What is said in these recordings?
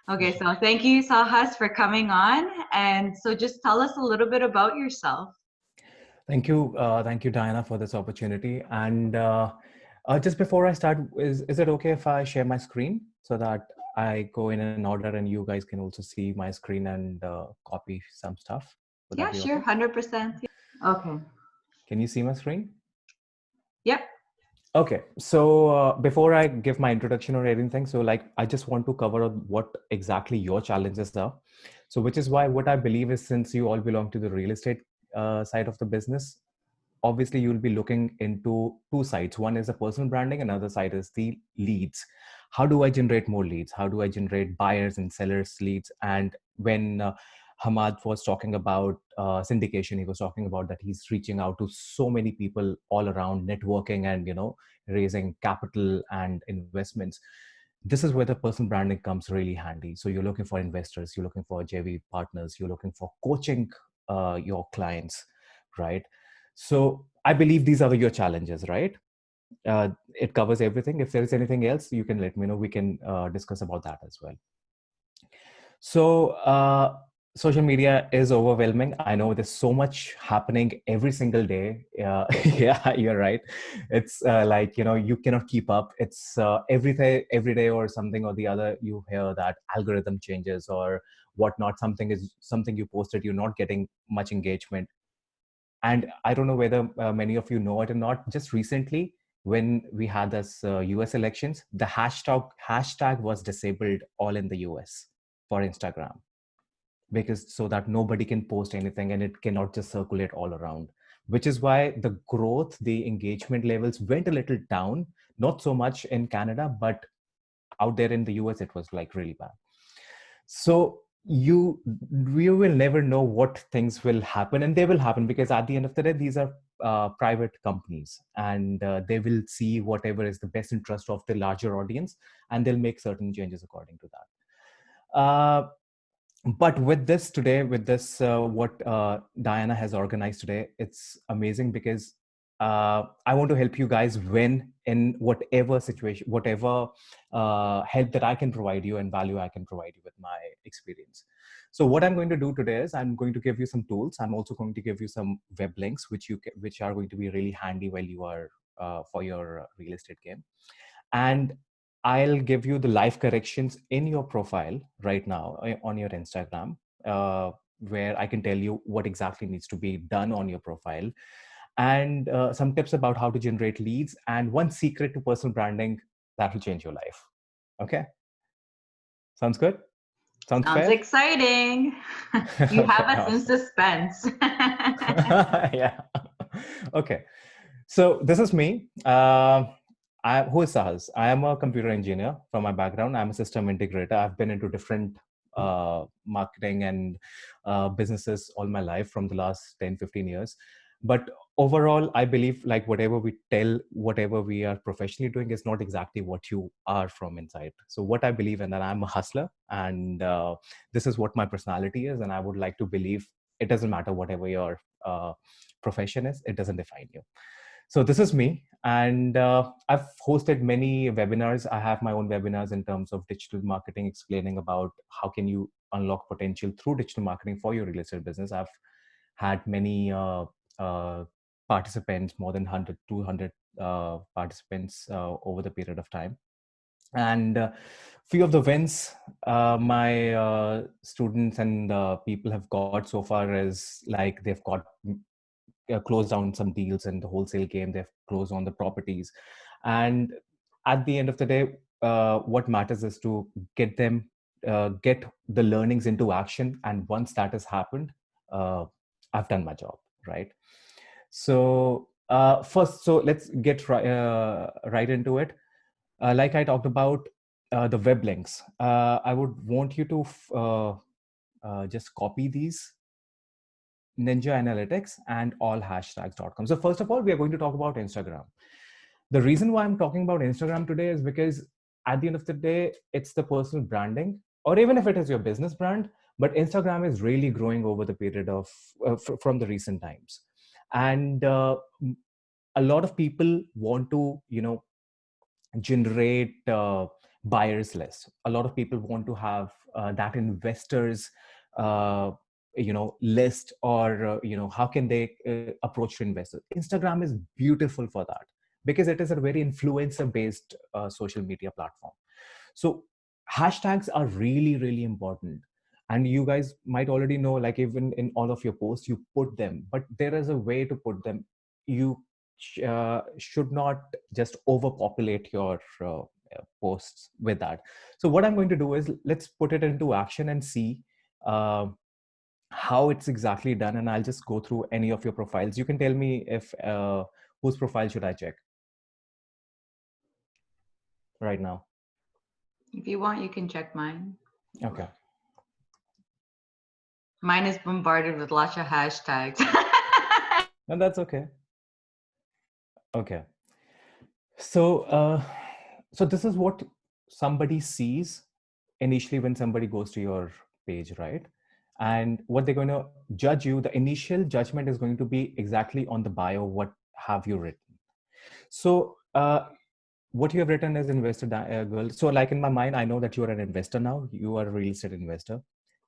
Okay, so thank you, Sahas, for coming on. And so just tell us a little bit about yourself. Thank you, Diana, for this opportunity. And just before I start, is it okay if I share my screen so that I go in an order and you guys can also see my screen and copy some stuff? Would that Yeah, be sure, okay? 100%. Okay. Can you see my screen? Yep. Okay, so before I give my introduction or anything, so like I just want to cover out what exactly your challenges are. So which is why what I believe is, since you all belong to the real estate side of the business, obviously you'll be looking into two sides. One is the personal branding, another side is the leads. How do I generate more leads? How do I generate buyers and sellers leads? And when Hamad was talking about syndication, he was talking about that he's reaching out to so many people all around, networking and raising capital and investments. This is where the personal branding comes really handy. So you're looking for investors, you're looking for JV partners, you're looking for coaching your clients, right? So I believe these are your challenges, right? It covers everything. If there is anything else, you can let me know. We can discuss about that as well. So social media is overwhelming. I know there's so much happening every single day. Yeah, you're right. It's like, you cannot keep up. It's every day or something or the other, you hear that algorithm changes or whatnot. Something you posted, you're not getting much engagement. And I don't know whether many of you know it or not. Just recently, when we had this US elections, the hashtag was disabled all in the US for Instagram, because so that nobody can post anything and it cannot just circulate all around, which is why the growth, the engagement levels went a little down. Not so much in Canada, but out there in the US, it was like really bad. So you will never know what things will happen, and they will happen because at the end of the day, these are private companies, and they will see whatever is the best interest of the larger audience, and they'll make certain changes according to that. But with this today, with this what Diana has organized today, it's amazing because I want to help you guys win in whatever situation, whatever help that I can provide you and value I can provide you with my experience. So what I'm going to do today is I'm going to give you some tools. I'm also going to give you some web links which are going to be really handy while you are for your real estate game. And I'll give you the live corrections in your profile right now on your Instagram, where I can tell you what exactly needs to be done on your profile, and some tips about how to generate leads, and one secret to personal branding that will change your life. Okay? Sounds good? Sounds Sounds fair? exciting. You Okay, have us in awesome. suspense. Yeah. Okay. So this is me. Who is Sahas? I am a computer engineer from my background. I'm a system integrator. I've been into different marketing and businesses all my life from the last 10, 15 years. But overall, I believe like whatever we tell, whatever we are professionally doing is not exactly what you are from inside. So what I believe in that I'm a hustler, and this is what my personality is. And I would like to believe it doesn't matter whatever your profession is, it doesn't define you. So this is me, and I've hosted many webinars. I have my own webinars in terms of digital marketing, explaining about how can you unlock potential through digital marketing for your real estate business. I've had many uh, participants, more than 100, 200 participants over the period of time. And few of the wins my students and people have got so far is like they've got closed down some deals in the wholesale game. They've closed on the properties, and at the end of the day, what matters is to get them get the learnings into action. And once that has happened, I've done my job, right? So first, so let's get right into it. Like I talked about the web links, I would want you to just copy these: Ninja Analytics and allhashtags.com. So first of all, we are going to talk about Instagram. The reason why I'm talking about Instagram today is because at the end of the day, it's the personal branding, or even if it is your business brand, but Instagram is really growing over the period of from the recent times. And a lot of people want to, generate buyers list. A lot of people want to have that investors uh, list, or how can they approach to investors. Instagram is beautiful for that because it is a very influencer based social media platform. So hashtags are really, really important. And you guys might already know, like even in all of your posts, you put them, but there is a way to put them. You should not just overpopulate your posts with that. So what I'm going to do is, let's put it into action and see uh, how it's exactly done. And I'll just go through any of your profiles. You can tell me if whose profile should I check right now. If you want, you can check mine. Okay. Mine is bombarded with lots of hashtags. No, that's okay. Okay. So this is what somebody sees initially when somebody goes to your page, right? And what they're going to judge you, the initial judgment is going to be exactly on the bio. What have you written? So what you have written is investor girl. So like in my mind, I know that you are an investor now. You are a real estate investor.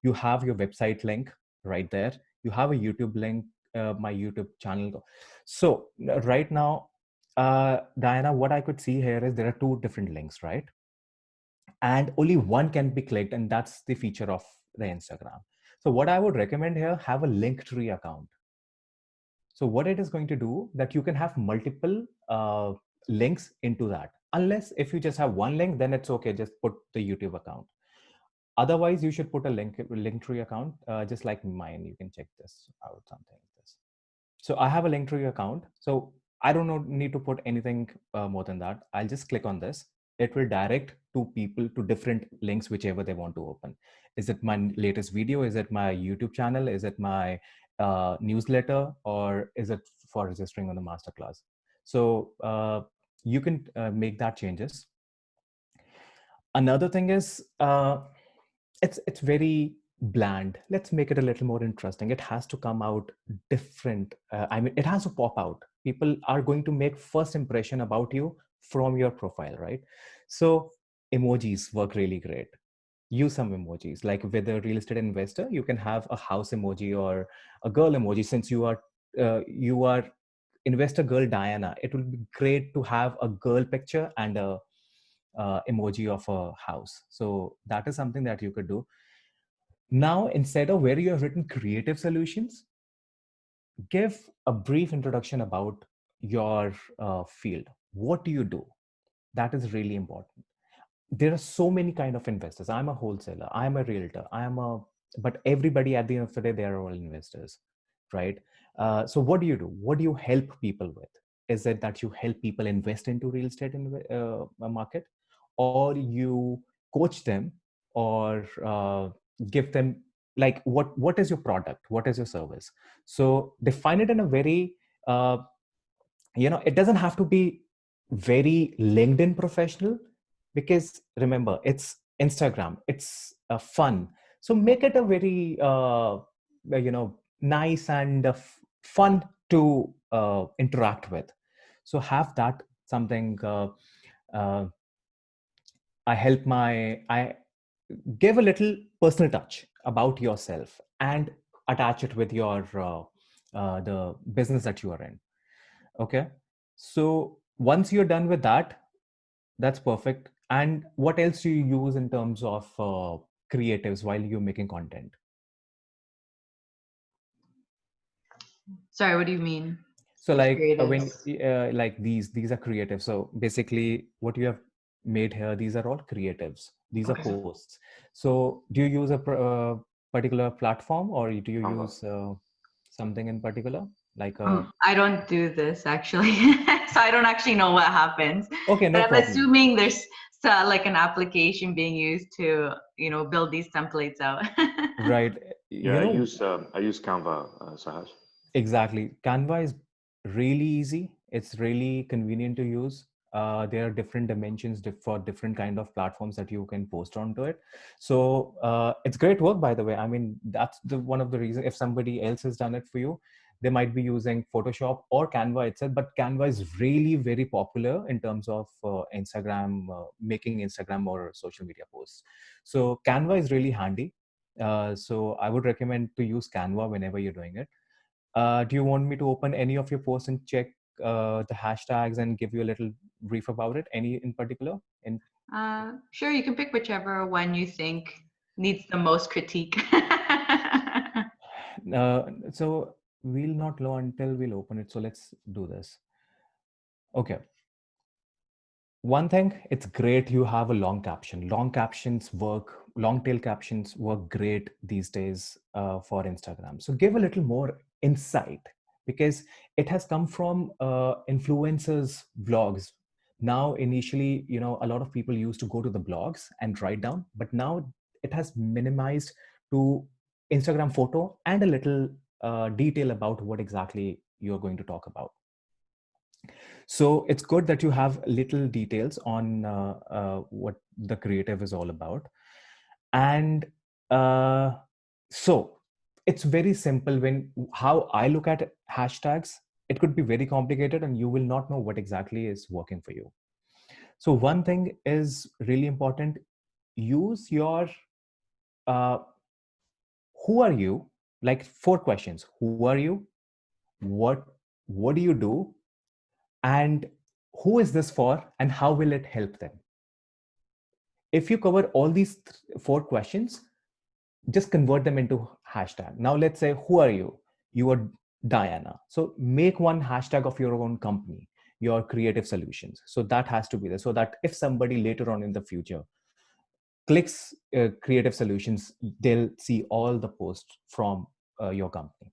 You have your website link right there. You have a YouTube link, my YouTube channel. So right now, Diana, what I could see here is there are two different links, right? And only one can be clicked, and that's the feature of the Instagram. So what I would recommend here, have a Linktree account. So what it is going to do, that you can have multiple links into that. Unless if you just have one link, then it's okay. Just put the YouTube account. Otherwise, you should put a Linktree account, just like mine. You can check this out, something like this. So I have a Linktree account. So I don't need to put anything more than that. I'll just click on this. It will direct to people to different links, whichever they want to open. Is it my latest video? Is it my YouTube channel? Is it my newsletter? Or is it for registering on the masterclass? So you can make that changes. Another thing is, it's very bland. Let's make it a little more interesting. It has to come out different. I mean, it has to pop out. People are going to make first impression about you from your profile, right? So emojis work really great. Use some emojis. Like with a real estate investor, you can have a house emoji or a girl emoji. Since you are investor girl Diana, it will be great to have a girl picture and a emoji of a house. So that is something that you could do. Now, instead of where you have written creative solutions, give a brief introduction about your field. What do you do? That is really important. There are so many kind of investors. I'm a wholesaler. I'm a realtor. But everybody at the end of the day, they are all investors, right? So what do you do? What do you help people with? Is it that you help people invest into real estate market, or you coach them, or give them, like, what is your product? What is your service? So define it in a very it doesn't have to be very LinkedIn professional, because remember, it's Instagram, it's fun. So make it a very nice and fun to interact with. So have that something. Uh, I give a little personal touch about yourself and attach it with your the business that you are in. Okay. So once you're done with that, that's perfect. And what else do you use in terms of creatives while you're making content? Sorry, what do you mean? So With like when creatives? like these are creative. So basically what you have made here, these are all creatives. These are Okay. posts. So do you use a particular platform, or do you Canva. use something in particular, like a... I don't do this actually, so I don't actually know what happens. Okay, But no I'm problem. assuming there's like an application being used to, build these templates out. Right. Yeah, You know, I use Canva, Sahas. exactly. Canva is really easy. It's really convenient to use. There are different dimensions for different kind of platforms that you can post onto it. So it's great work, by the way. I mean, that's the one of the reasons. If somebody else has done it for you, they might be using Photoshop or Canva itself, but Canva is really very popular in terms of Instagram, making Instagram or social media posts. So Canva is really handy. So I would recommend to use Canva whenever you're doing it. Do you want me to open any of your posts and check the hashtags and give you a little brief about it? Any in particular? Sure, you can pick whichever one you think needs the most critique. So we'll not know until we'll open it. So let's do this. Okay. One thing, it's great you have a long caption. Long tail captions work great these days for Instagram. So give a little more insight, because it has come from influencers' blogs. Now, initially, a lot of people used to go to the blogs and write down, but now it has minimized to Instagram photo and a little detail about what exactly you're going to talk about. So it's good that you have little details on what the creative is all about. And so it's very simple. How I look at hashtags, it could be very complicated and you will not know what exactly is working for you. So one thing is really important. Use your, who are you? Like 4 questions. Who are you? What do you do? And who is this for, and how will it help them? If you cover all these 4 questions, just convert them into hashtag. Now let's say, who are you? You are Diana. So make one hashtag of your own company, your creative solutions. So that has to be there, so that if somebody later on in the future clicks creative solutions, they'll see all the posts from your company.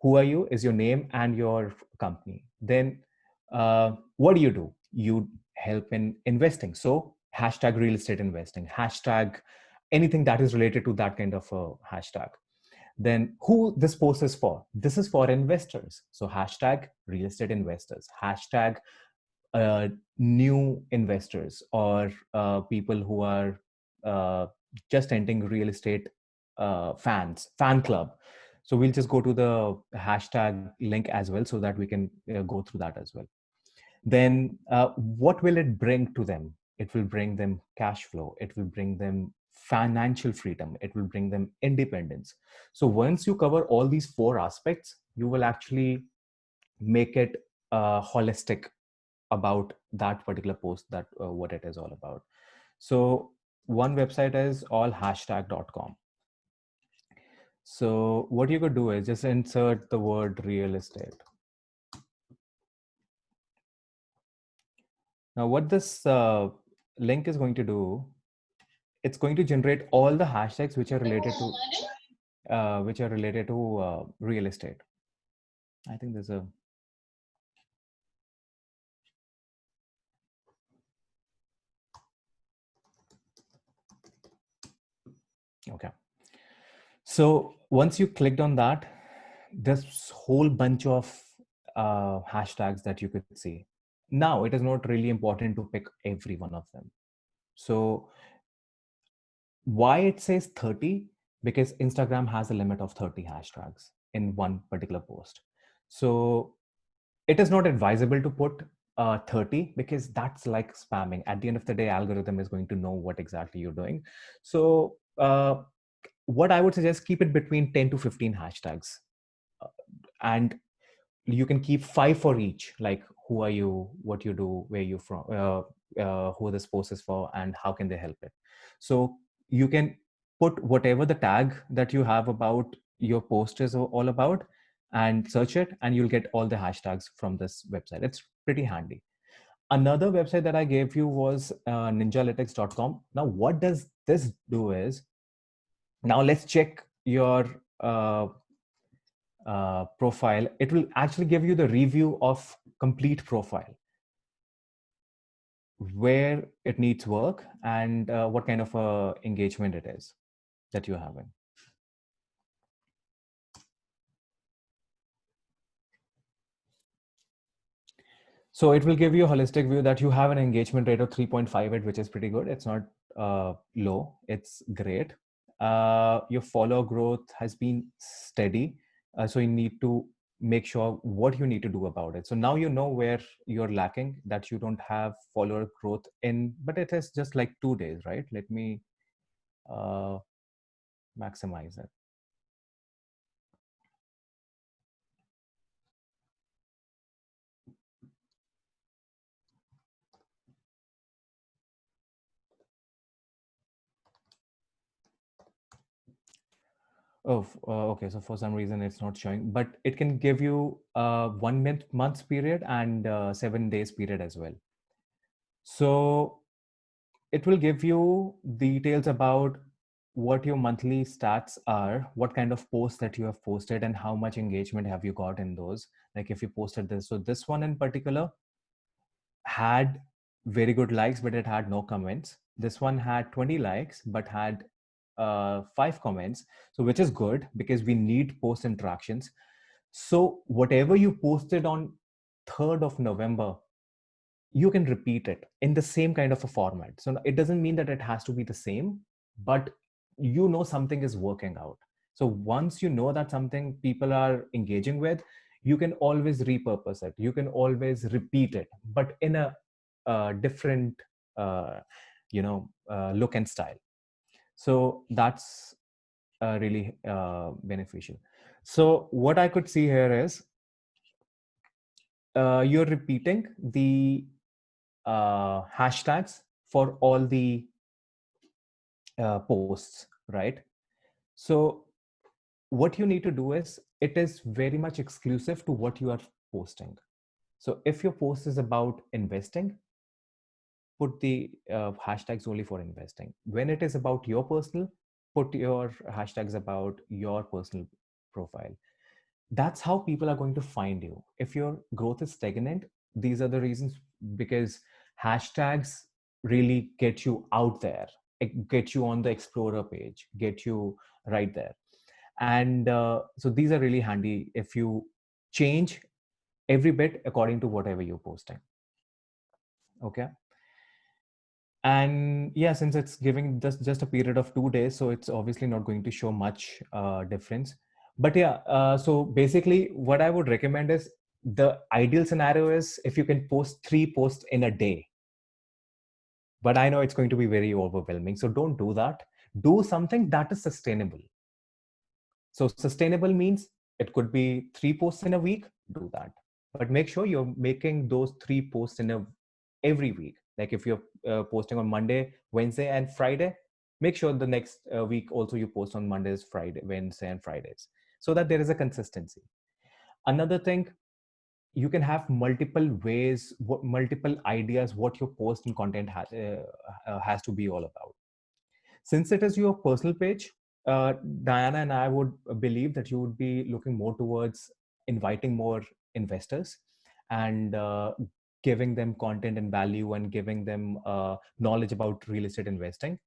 Who are you is your name and your company. Then what do? You help in investing. So hashtag real estate investing, hashtag anything that is related to that kind of a hashtag. Then who this post is for? This is for investors. So hashtag real estate investors, hashtag new investors, or people who are just entering real estate, fan club. So we'll just go to the hashtag link as well, so that we can go through that as well. Then what will it bring to them? It will bring them cash flow. It will bring them financial freedom. It will bring them independence. So once you cover all these 4 aspects, you will actually make it holistic about that particular post, that what it is all about. So one website is allhashtag.com. So what you could do is just insert the word real estate. Now what this link is going to do, it's going to generate all the hashtags which are related to real estate. I think there's a okay. So once you clicked on that, this whole bunch of hashtags that you could see. Now it is not really important to pick every one of them. So why it says 30? Because Instagram has a limit of 30 hashtags in one particular post. So it is not advisable to put 30, because that's like spamming. At the end of the day, algorithm is going to know what exactly you're doing. So what I would suggest, keep it between 10 to 15 hashtags. And you can keep 5 for each, like who are you, what you do, where you from, who this post is for, and how can they help it. So you can put whatever the tag that you have about your post is all about, and search it, and you'll get all the hashtags from this website. It's pretty handy. Another website that I gave you was ninjalytics.com. Now what does this do is, now let's check your profile. It will actually give you the review of complete profile, where it needs work, and what kind of engagement it is that you're having. So it will give you a holistic view that you have an engagement rate of 3.58, which is pretty good. It's not low, it's great. Your follower growth has been steady. So you need to make sure what you need to do about it. So now you know where you're lacking, that you don't have follower growth in, but it is just like 2 days, right? Let me uh, maximize it. Oh, okay. So for some reason it's not showing, but it can give you 1 month period and 7 days period as well. So it will give you details about what your monthly stats are, what kind of posts that you have posted, and how much engagement have you got in those. Like if you posted this, so this one in particular had very good likes, but it had no comments. This one had 20 likes, but had 5 comments. So which is good because we need post interactions. So whatever you posted on 3rd of November, you can repeat it in the same kind of a format. So it doesn't mean that it has to be the same, but you know something is working out. So once you know that something people are engaging with, you can always repurpose it. You can always repeat it, but in a different, look and style. So that's really beneficial. So what I could see here is you're repeating the hashtags for all the posts, right? So what you need to do is, it is very much exclusive to what you are posting. So if your post is about investing, put the hashtags only for investing. When it is about your personal, put your hashtags about your personal profile. That's how people are going to find you. If your growth is stagnant, these are the reasons, because hashtags really get you out there, get you on the explorer page, get you right there. And so these are really handy if you change every bit according to whatever you're posting. Okay. And yeah, since it's giving just a period of 2 days, so it's obviously not going to show much difference. But yeah, so basically what I would recommend is, the ideal scenario is if you can post 3 posts in a day. But I know it's going to be very overwhelming, so don't do that. Do something that is sustainable. So sustainable means it could be 3 posts in a week, do that. But make sure you're making those 3 posts in every week. Like if you're posting on Monday, Wednesday, and Friday, make sure the next week also you post on Mondays, Friday, Wednesday, and Fridays, so that there is a consistency. Another thing, you can have multiple ways, multiple ideas what your post and content has to be all about. Since it is your personal page, Diana and I would believe that you would be looking more towards inviting more investors and giving them content and value, and giving them knowledge about real estate investing.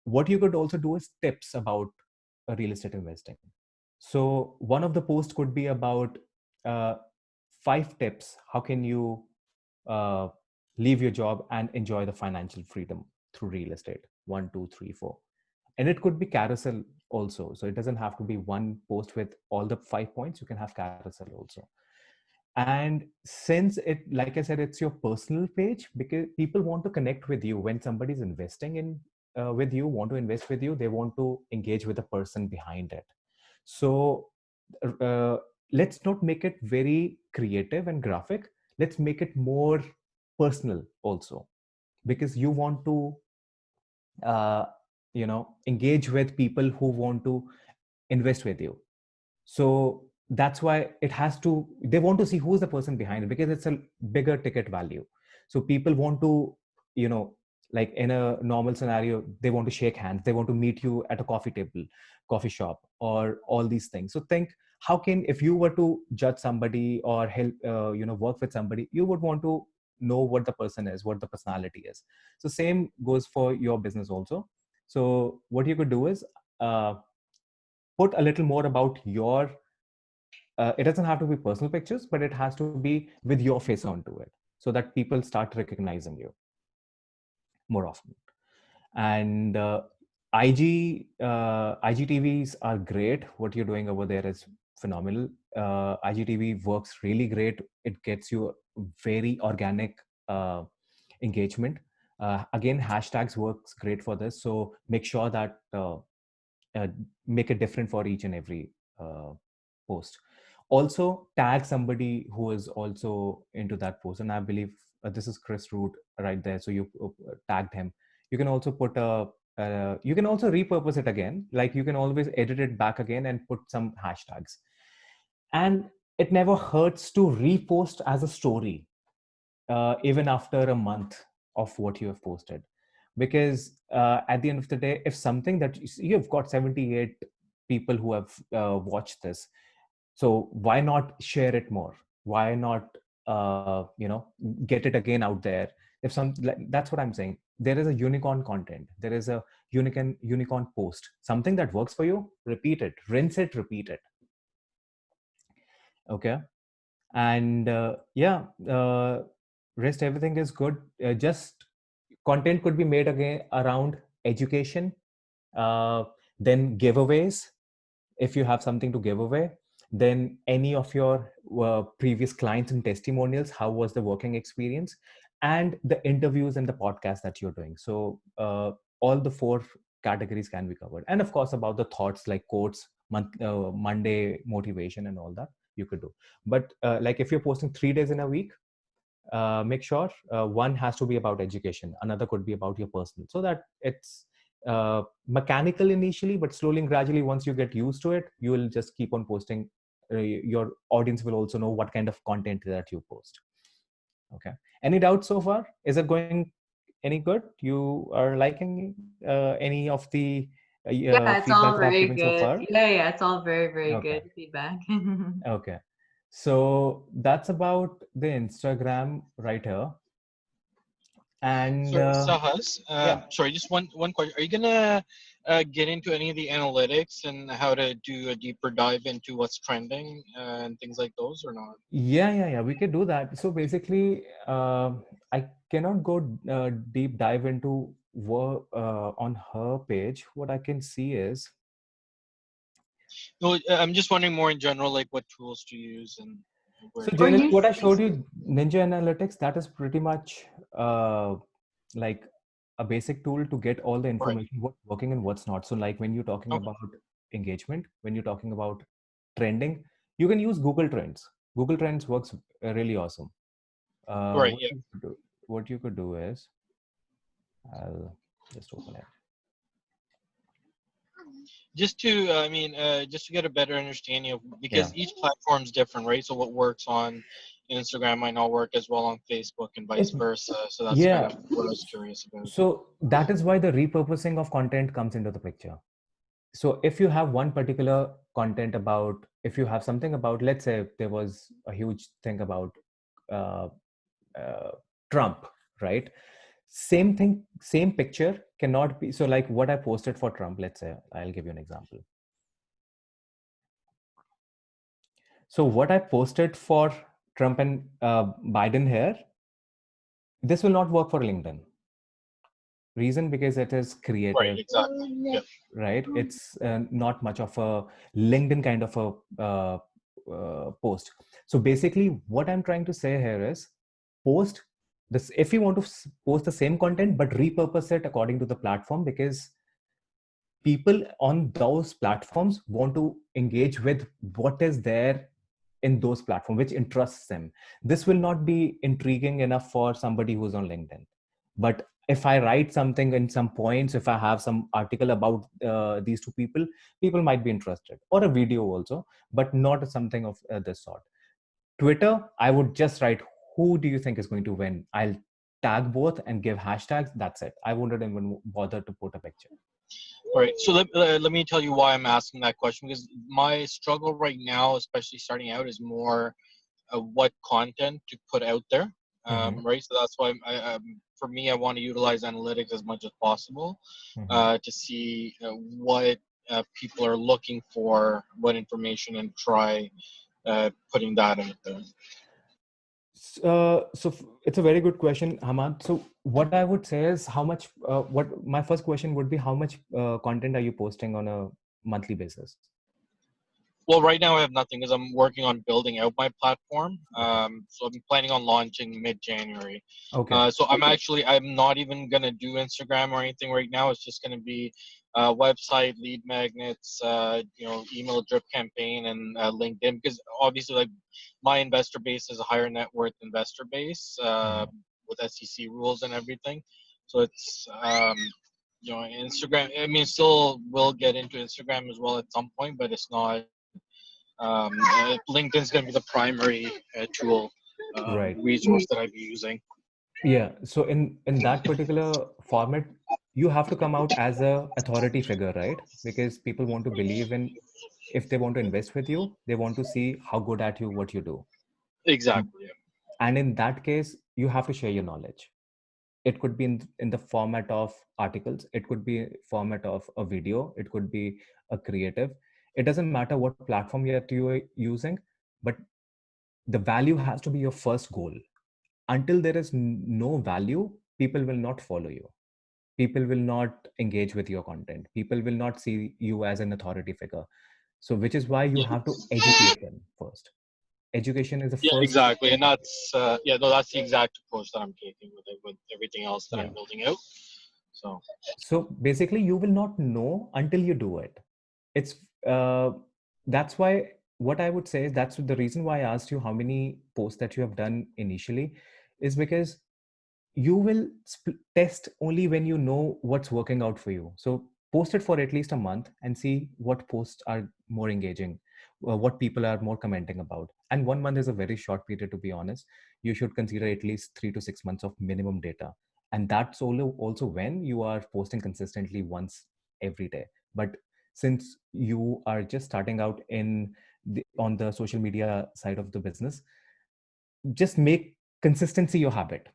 What you could also do is tips about real estate investing. So one of the posts could be about uh, 5 tips. How can you uh, leave your job and enjoy the financial freedom through real estate? 1, 2, 3, 4. And it could be carousel also. So it doesn't have to be one post with all the 5 points. You can have carousel also. And since it, like I said, it's your personal page, because people want to connect with you. When somebody's investing in with you, want to invest with you, they want to engage with the person behind it. So uh, let's not make it very creative and graphic. Let's make it more personal also, because you want to uh, engage with people who want to invest with you. So that's why it has to, they want to see who's the person behind it, because it's a bigger ticket value. So people want to, like in a normal scenario, they want to shake hands, they want to meet you at a coffee shop, or all these things. So think, how can, if you were to judge somebody or help work with somebody, you would want to know what the person is, what the personality is. So same goes for your business also. So what you could do is put a little more about your it doesn't have to be personal pictures, but it has to be with your face onto it, so that people start recognizing you more often. And IGTVs are great. What you're doing over there is phenomenal. IGTV works really great. It gets you very organic engagement. Again, hashtags works great for this. So make sure that make it different for each and every post. Also tag somebody who is also into that post, and I believe this is Chris Root right there, so you tagged him. You can also put a you can also repurpose it again, like you can always edit it back again and put some hashtags. And it never hurts to repost as a story, even after a month of what you have posted, because at the end of the day, if something that you've got 78 people who have watched this, so why not share it more? Why not get it again out there? If some, like, that's what I'm saying, there is a unicorn content, there is a unicorn post, something that works for you, repeat it, rinse it, repeat it. Okay. And rest everything is good. Just content could be made again around education, uh, then giveaways. If you have something to give away, then any of your previous clients and testimonials, how was the working experience, and the interviews and the podcast that you're doing. So all the four categories can be covered, and of course about the thoughts like quotes, Monday motivation and all that you could do. But like if you're posting 3 days in a week, make sure one has to be about education, another could be about your personal, so that it's mechanical initially, but slowly and gradually, once you get used to it, you will just keep on posting. Your audience will also know what kind of content that you post. Okay. Any doubts so far? Is it going any good? You are liking any of the Yeah, it's feedback all that I've very given so good. far? Yeah, it's all very, very Okay. good feedback. Okay. So that's about the Instagram right here. And So Sahas, yeah. sorry, just one question. Are you gonna get into any of the analytics and how to do a deeper dive into what's trending and things like those, or not? Yeah. We could do that. So basically, I cannot go deep dive into work on her page. What I can see is, No, I'm just wondering more in general, like what tools to use and where so to Or go. generally use what I showed Facebook. you, Ninja Analytics, that is pretty much like a basic tool to get all the Right. information, what's working and what's not. So like when you're talking Okay. about engagement, when you're talking about trending, you can use Google Trends. Google Trends works really awesome. Right. What Yeah. you could do, what you could do is, I'll just open it. Just to, just to get a better understanding of, Yeah. because each platform's different, right? So what works on Instagram might not work as well on Facebook and vice It, versa. So that's kind yeah. of what I was curious about. So that is why the repurposing of content comes into the picture. So if you have one particular content about, if you have something about, let's say there was a huge thing about uh, uh, Trump, right? Same thing, same picture cannot be. So like what I posted for Trump, let's say, I'll give you an example. So what I posted for Trump and Biden here, this will not work for LinkedIn. Reason, because it is Right. creative, Exactly. Yeah. right? It's not much of a LinkedIn kind of a post. So basically what I'm trying to say here is, post this if you want to post the same content but repurpose it according to the platform, because people on those platforms want to engage with what is there in those platforms which interests them. This will not be intriguing enough for somebody who's on LinkedIn, but if I write something in some points, if I have some article about these two people, people might be interested, or a video also, but not something of this sort. Twitter, I would just write, who do you think is going to win? I'll tag both and give hashtags, that's it. I wouldn't even bother to put a picture. All right. So let me tell you why I'm asking that question, because my struggle right now, especially starting out, is more what content to put out there. Mm-hmm. Right. So that's why for me, I want to utilize analytics as much as possible Mm-hmm. to see what people are looking for, what information, and try putting that out there. It's a very good question, Hamad. So what I would say is how much, what my first question would be, how much content are you posting on a monthly basis? Well, right now I have nothing because I'm working on building out my platform. Okay. So I'm planning on launching mid-January. Okay. So I'm not even gonna do Instagram or anything right now. It's just gonna be website, lead magnets, email drip campaign, and LinkedIn. Because obviously, like my investor base is a higher net worth investor base Yeah. with SEC rules and everything. So it's Instagram. I mean, still will get into Instagram as well at some point, but it's not. LinkedIn's going to be the primary tool Right. resource that I'd be using. Yeah. So in that particular format, you have to come out as a authority figure, right? Because people want to believe in, if they want to invest with you, they want to see how good at you what you do. Exactly. And in that case, you have to share your knowledge. It could be in the format of articles, it could be format of a video, it could be a creative. It doesn't matter what platform you're using, but the value has to be your first goal. Until there is no value, people will not follow you, people will not engage with your content, people will not see you as an authority figure. So which is why you Yeah. have to educate them first. Education is the Yeah, first. exactly. And that's that's the exact approach that I'm taking with everything else that Yeah. I'm building out. So So basically you will not know until you do it. It's that's why, what I would say is, that's the reason why I asked you how many posts that you have done initially, is because you will test only when you know what's working out for you. So post it for at least a month and see what posts are more engaging, what people are more commenting about. And 1 month is a very short period, to be honest. You should consider at least 3 to 6 months of minimum data. And that's also when you are posting consistently once every day. But since you are just starting out on the social media side of the business, just make consistency your habit.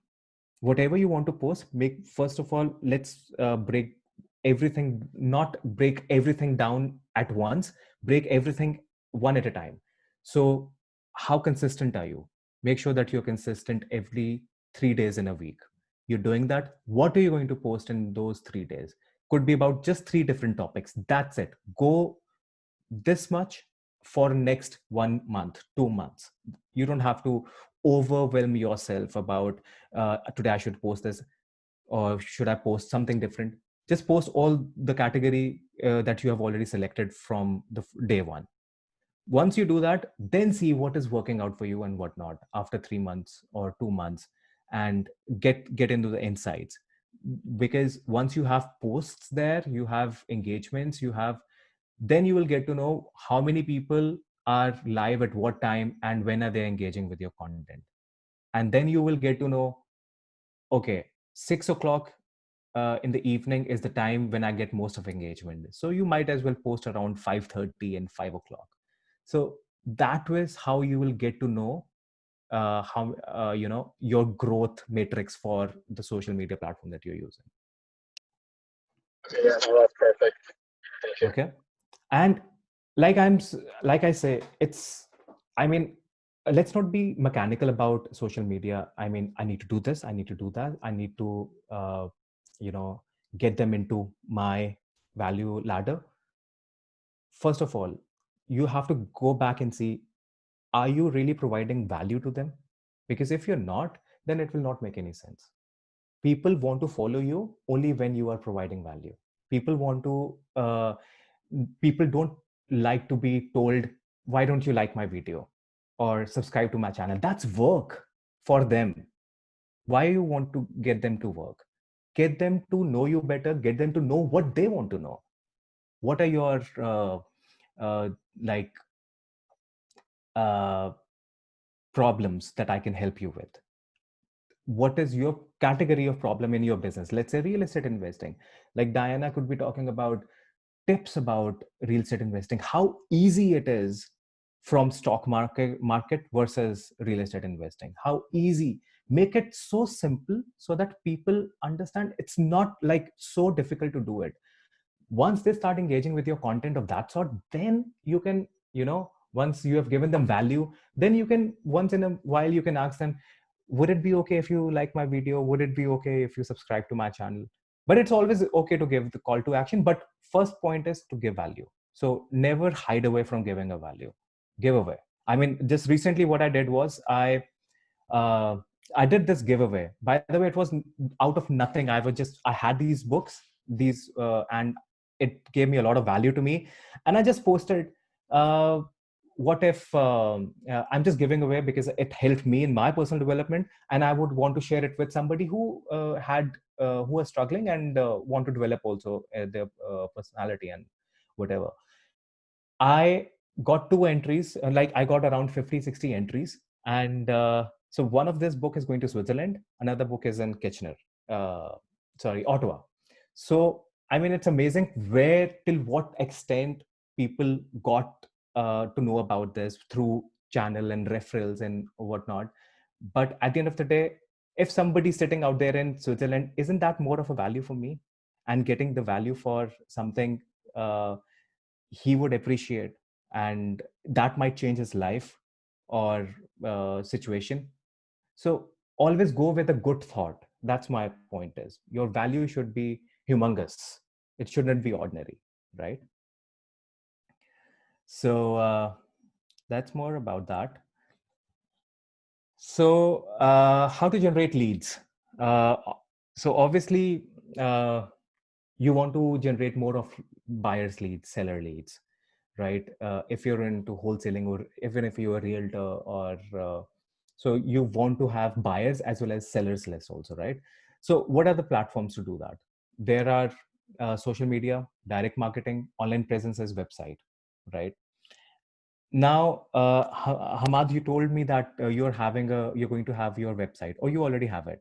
Whatever you want to post, make, first of all, let's break everything, not break everything down at once, break everything one at a time. So how consistent are you? Make sure that you're consistent every 3 days in a week. You're doing that. What are you going to post in those 3 days? Could be about just 3 different topics, that's it. Go this much for next 1 month, 2 months. You don't have to overwhelm yourself about, today I should post this, or should I post something different. Just post all the category that you have already selected from the day one. Once you do that, then see what is working out for you and what not after 3 months or 2 months, and get into the insights. Because once you have posts there, you have engagements, you have, then you will get to know how many people are live at what time and when are they engaging with your content. And then you will get to know, okay, 6 o'clock in the evening is the time when I get most of engagement, so you might as well post around 5:30 and 5 o'clock. So that was how you will get to know how your growth matrix for the social media platform that you're using. okay, yeah, no, that's perfect. Thank you. Okay. And like like I say, it's, I mean, let's not be mechanical about social media. I mean, I need to do this, I need to do that, I need to you know get them into my value ladder. First of all, you have to go back and see, are you really providing value to them? Because if you're not, then it will not make any sense. People want to follow you only when you are providing value. People want to people don't like to be told, why don't you like my video or subscribe to my channel? That's work for them. Why you want to get them to work? Get them to know you better, get them to know what they want to know. What are your uh, like uh, problems that I can help you with? What is your category of problem in your business? Let's say real estate investing. Like Diana could be talking about tips about real estate investing, how easy it is from stock market versus real estate investing, how easy. Make it so simple so that people understand it's not like so difficult to do it. Once they start engaging with your content of that sort, then you can, once you have given them value, then you can, once in a while you can ask them, would it be okay if you like my video? Would it be okay if you subscribe to my channel? But it's always okay to give the call to action. But first point is to give value. So never hide away from giving a value. Give away. I mean, just recently what I did was uh, I did this giveaway. By the way, it was out of nothing. I had these books, and it gave me a lot of value to me. And I just posted, what if I'm just giving away because it helped me in my personal development, and I would want to share it with somebody who was struggling and want to develop also their personality and whatever. I got two entries, like I got around 50, 60 entries. And so one of this book is going to Switzerland, another book is in Kitchener, uh, Ottawa. So, I mean, it's amazing till what extent people got to know about this through channel and referrals and whatnot. But at the end of the day, if somebody's sitting out there in Switzerland, isn't that more of a value for me? And getting the value for something he would appreciate, and that might change his life or situation. So always go with a good thought. That's my point. Is your value should be humongous, it shouldn't be ordinary, right? So that's more about that. So how to generate leads? uh, so obviously, you want to generate more of buyers leads, seller leads, right? If you're into wholesaling, or even if you're a realtor, or so you want to have buyers as well as sellers list also, right? So what are the platforms to do that? There are social media, direct marketing, online presence as website, right? Now, Hamad, you told me that you're going to have your website, or you already have it.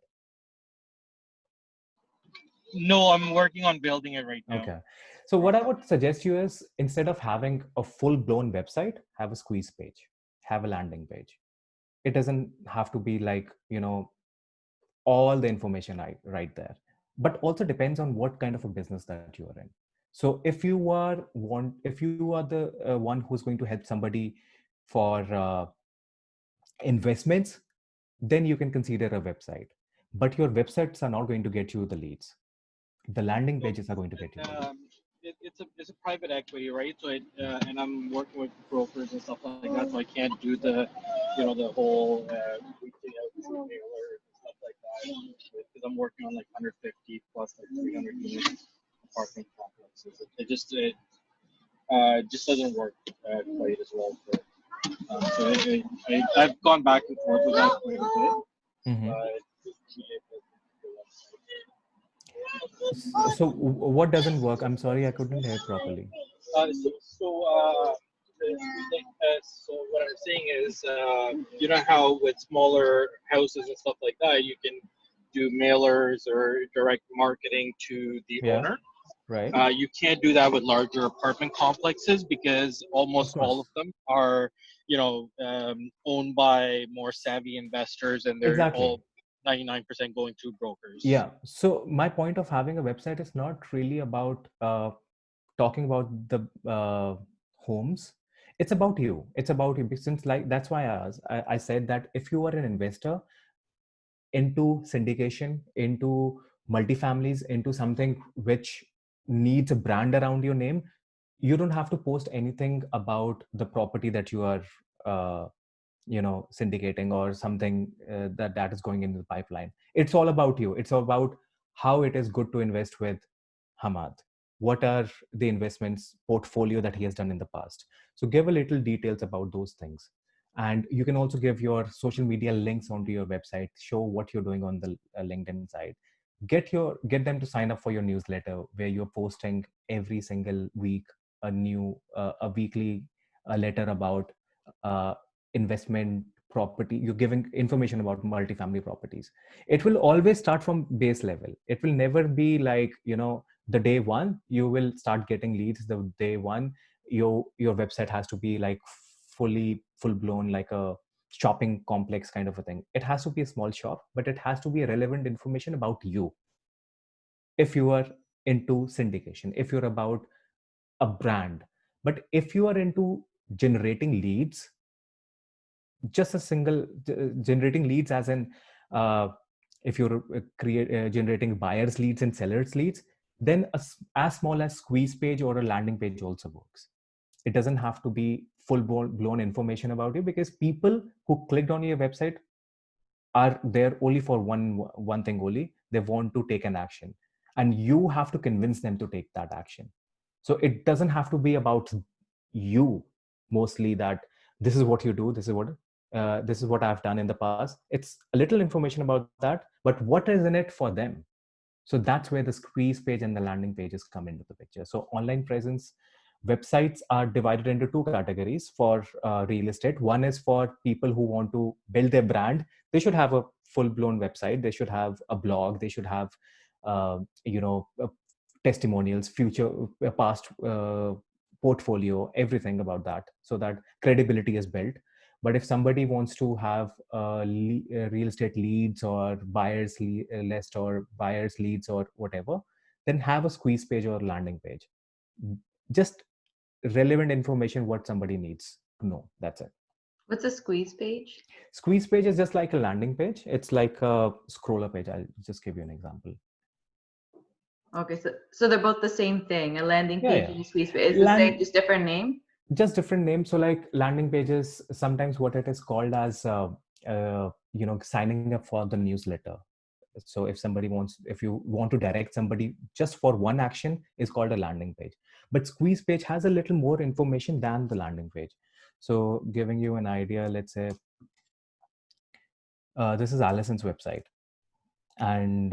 No, I'm working on building it right now. Okay. So what I would suggest you is, instead of having a full-blown website, have a squeeze page, have a landing page. It doesn't have to be like, all the information right there, but also depends on what kind of a business that you are in. So if you are the one who's going to help somebody for investments, then you can consider a website. But your websites are not going to get you the leads. The landing pages are going to get you the leads. It's a private equity, right? So and I'm working with brokers and stuff like that, so I can't do the the whole reaching out to mailers and stuff like that, because I'm working on like 150 plus like 300 unit apartment complexes. It just doesn't work quite as well. So I've gone back and forth with that quite a bit. Mm-hmm. But So what doesn't work? I'm sorry, I couldn't hear properly. So what I'm saying is, you know how with smaller houses and stuff like that, you can do mailers or direct marketing to the owner. Right. You can't do that with larger apartment complexes, because almost all of them are, owned by more savvy investors, and they're Exactly. all 99% going through brokers. Yeah. So my point of having a website is not really about talking about the homes. It's about you. It's about you. Since, like, that's why I said that if you are an investor into syndication, into multifamilies, into something which needs a brand around your name, you don't have to post anything about the property that you are syndicating, or something that is going into the pipeline. It's all about you. It's all about how it is good to invest with Hamad. What are the investments portfolio that he has done in the past? So give a little details about those things. And you can also give your social media links onto your website, show what you're doing on the LinkedIn side. Get them to sign up for your newsletter, where you're posting every single week a weekly letter about investment property. You're giving information about multifamily properties. It will always start from base level. It will never be like, the day one you will start getting leads. The day one your website has to be like full blown, like a shopping complex kind of a thing. It has to be a small shop, but it has to be relevant information about you. If you are into syndication, if you're about a brand. But if you are into generating leads, just a single generating leads, as in if you're generating buyers leads and sellers leads, then as small as squeeze page or a landing page also works. It doesn't have to be full blown information about you, because people who clicked on your website are there only for one thing only. They want to take an action, and you have to convince them to take that action. So it doesn't have to be about you mostly, that this is what you do, this is what I've done in the past. It's a little information about that, but what is in it for them? So that's where the squeeze page and the landing pages come into the picture. So online presence websites are divided into two categories for real estate. One is for people who want to build their brand. They should have a full-blown website. They should have a blog. They should have, testimonials, future, past portfolio, everything about that, so that credibility is built. But if somebody wants to have real estate leads or buyers list or buyers leads or whatever, then have a squeeze page or landing page. Just relevant information what somebody needs to know. That's it. What's a squeeze page? Squeeze page is just like a landing page. It's like a scroller page. I'll just give you an example. Okay, so they're both the same thing. A landing Yeah, page yeah. and a squeeze page. Is the same, just different name? Just different names. So like landing pages, sometimes what it is called as signing up for the newsletter. So if you want to direct somebody just for one action, is called a landing page. But squeeze page has a little more information than the landing page. So giving you an idea, let's say this is Allison's website, and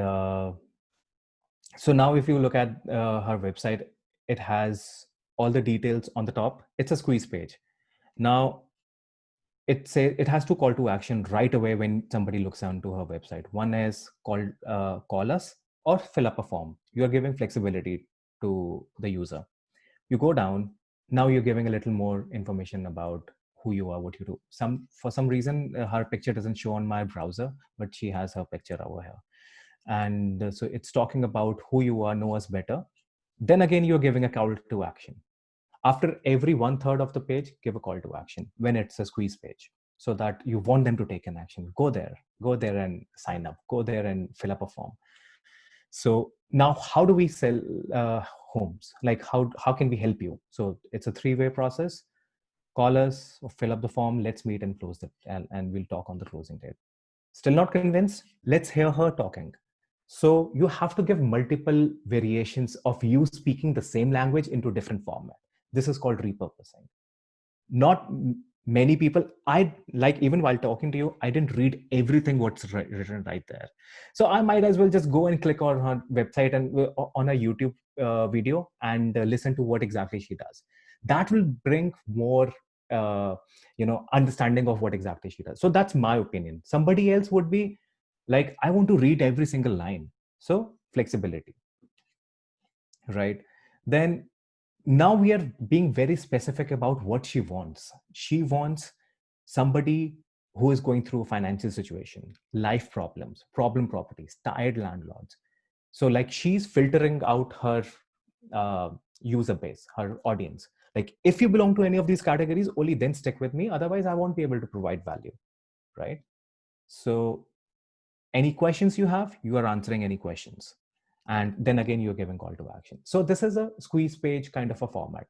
so now if you look at her website, it has all the details on the top. It's a squeeze page. Now it has two call to action right away when somebody looks onto her website. One is called call us or fill up a form. You're giving flexibility to the user. You go down, now you're giving a little more information about who you are, what you do. For some reason, her picture doesn't show on my browser, but she has her picture over here. And so it's talking about who you are, know us better. Then again, you're giving a call to action. After every 1/3 of the page, give a call to action when it's a squeeze page, so that you want them to take an action. Go there and sign up, go there and fill up a form. So now how do we sell homes? Like how can we help you? So it's a 3-way process. Call us or fill up the form. Let's meet and close it, and we'll talk on the closing date. Still not convinced? Let's hear her talking. So you have to give multiple variations of you speaking the same language into different format. This is called repurposing. Not many people, even while talking to you, I didn't read everything what's written right there. So I might as well just go and click on her website and on a YouTube video and listen to what exactly she does. That will bring more understanding of what exactly she does. So that's my opinion. Somebody else would be like, I want to read every single line. So flexibility, right? Then now we are being very specific about what she wants. She wants somebody who is going through a financial situation, life problems, problem properties, tired landlords. So like she's filtering out her user base, her audience. Like if you belong to any of these categories, only then stick with me. Otherwise, I won't be able to provide value, right? So any questions you have, you are answering any questions. And then again, you're giving call to action. So this is a squeeze page kind of a format.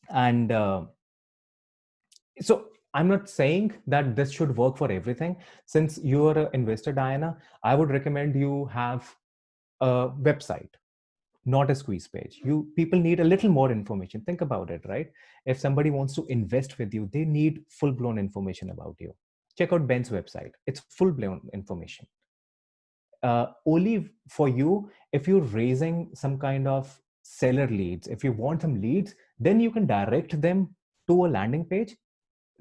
And so I'm not saying that this should work for everything. Since you're an investor, Diana, I would recommend you have a website, not a squeeze page. People need a little more information. Think about it, right? If somebody wants to invest with you, they need full-blown information about you. Check out Ben's website. It's full-blown information. Only for you, if you're raising some kind of seller leads, if you want some leads, then you can direct them to a landing page,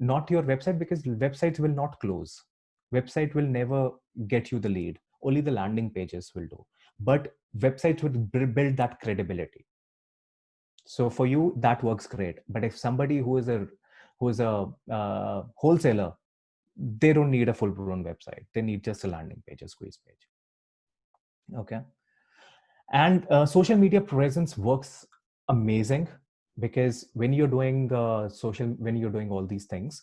not your website, because websites will not close. Website will never get you the lead. Only the landing pages will do. But websites would build that credibility. So for you, that works great. But if somebody who is a wholesaler, they don't need a full-blown website. They need just a landing page, a squeeze page. Okay. And social media presence works amazing, because when you're doing when you're doing all these things,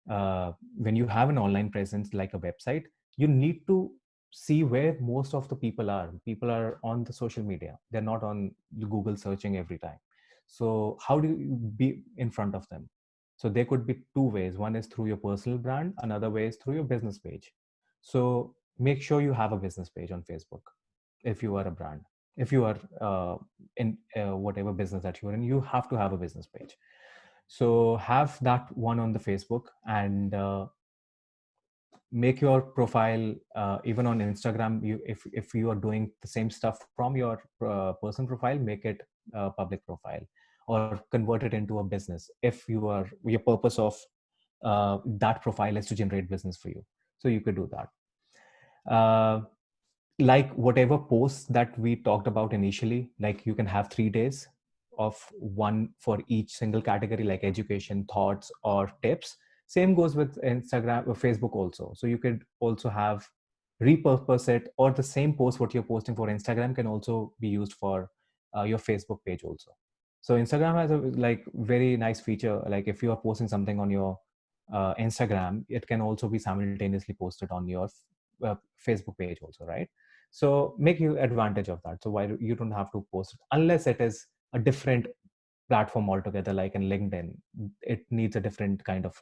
when you have an online presence like a website, you need to see where most of the people are. People are on the social media. They're not on Google searching every time. So how do you be in front of them? So there could be two ways. One is through your personal brand. Another way is through your business page. So make sure you have a business page on Facebook. If you are a brand, if you are in whatever business that you're in, you have to have a business page. So have that one on the Facebook, and make your profile even on Instagram. You, if you are doing the same stuff from your personal profile, make it a public profile, or convert it into a business if you are, your purpose of that profile is to generate business for you. So you could do that. Like whatever posts that we talked about initially, like you can have 3 days of one for each single category, like education, thoughts, or tips. Same goes with Instagram or Facebook also. So you could also have, repurpose it, or the same post what you're posting for Instagram can also be used for your Facebook page also. So Instagram has a like very nice feature, like if you are posting something on your Instagram, it can also be simultaneously posted on your Facebook page also, right? So make you advantage of that. So why you don't have to post it unless it is a different platform altogether, like in LinkedIn. It needs a different kind of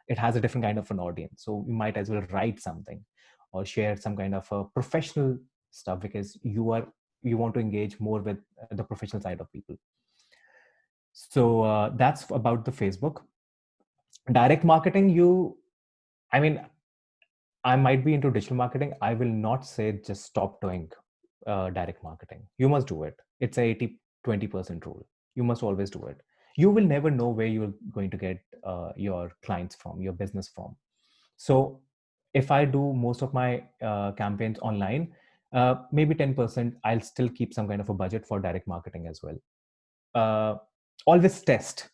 it has a different kind of an audience. So you might as well write something or share some kind of a professional stuff, because you want to engage more with the professional side of people. So that's about the Facebook. Direct marketing, I mean, I might be into digital marketing. I will not say just stop doing direct marketing. You must do it. It's a 80-20% rule. You must always do it. You will never know where you're going to get your clients from, your business from. So if I do most of my campaigns online, maybe 10%, I'll still keep some kind of a budget for direct marketing as well. Uh, always test.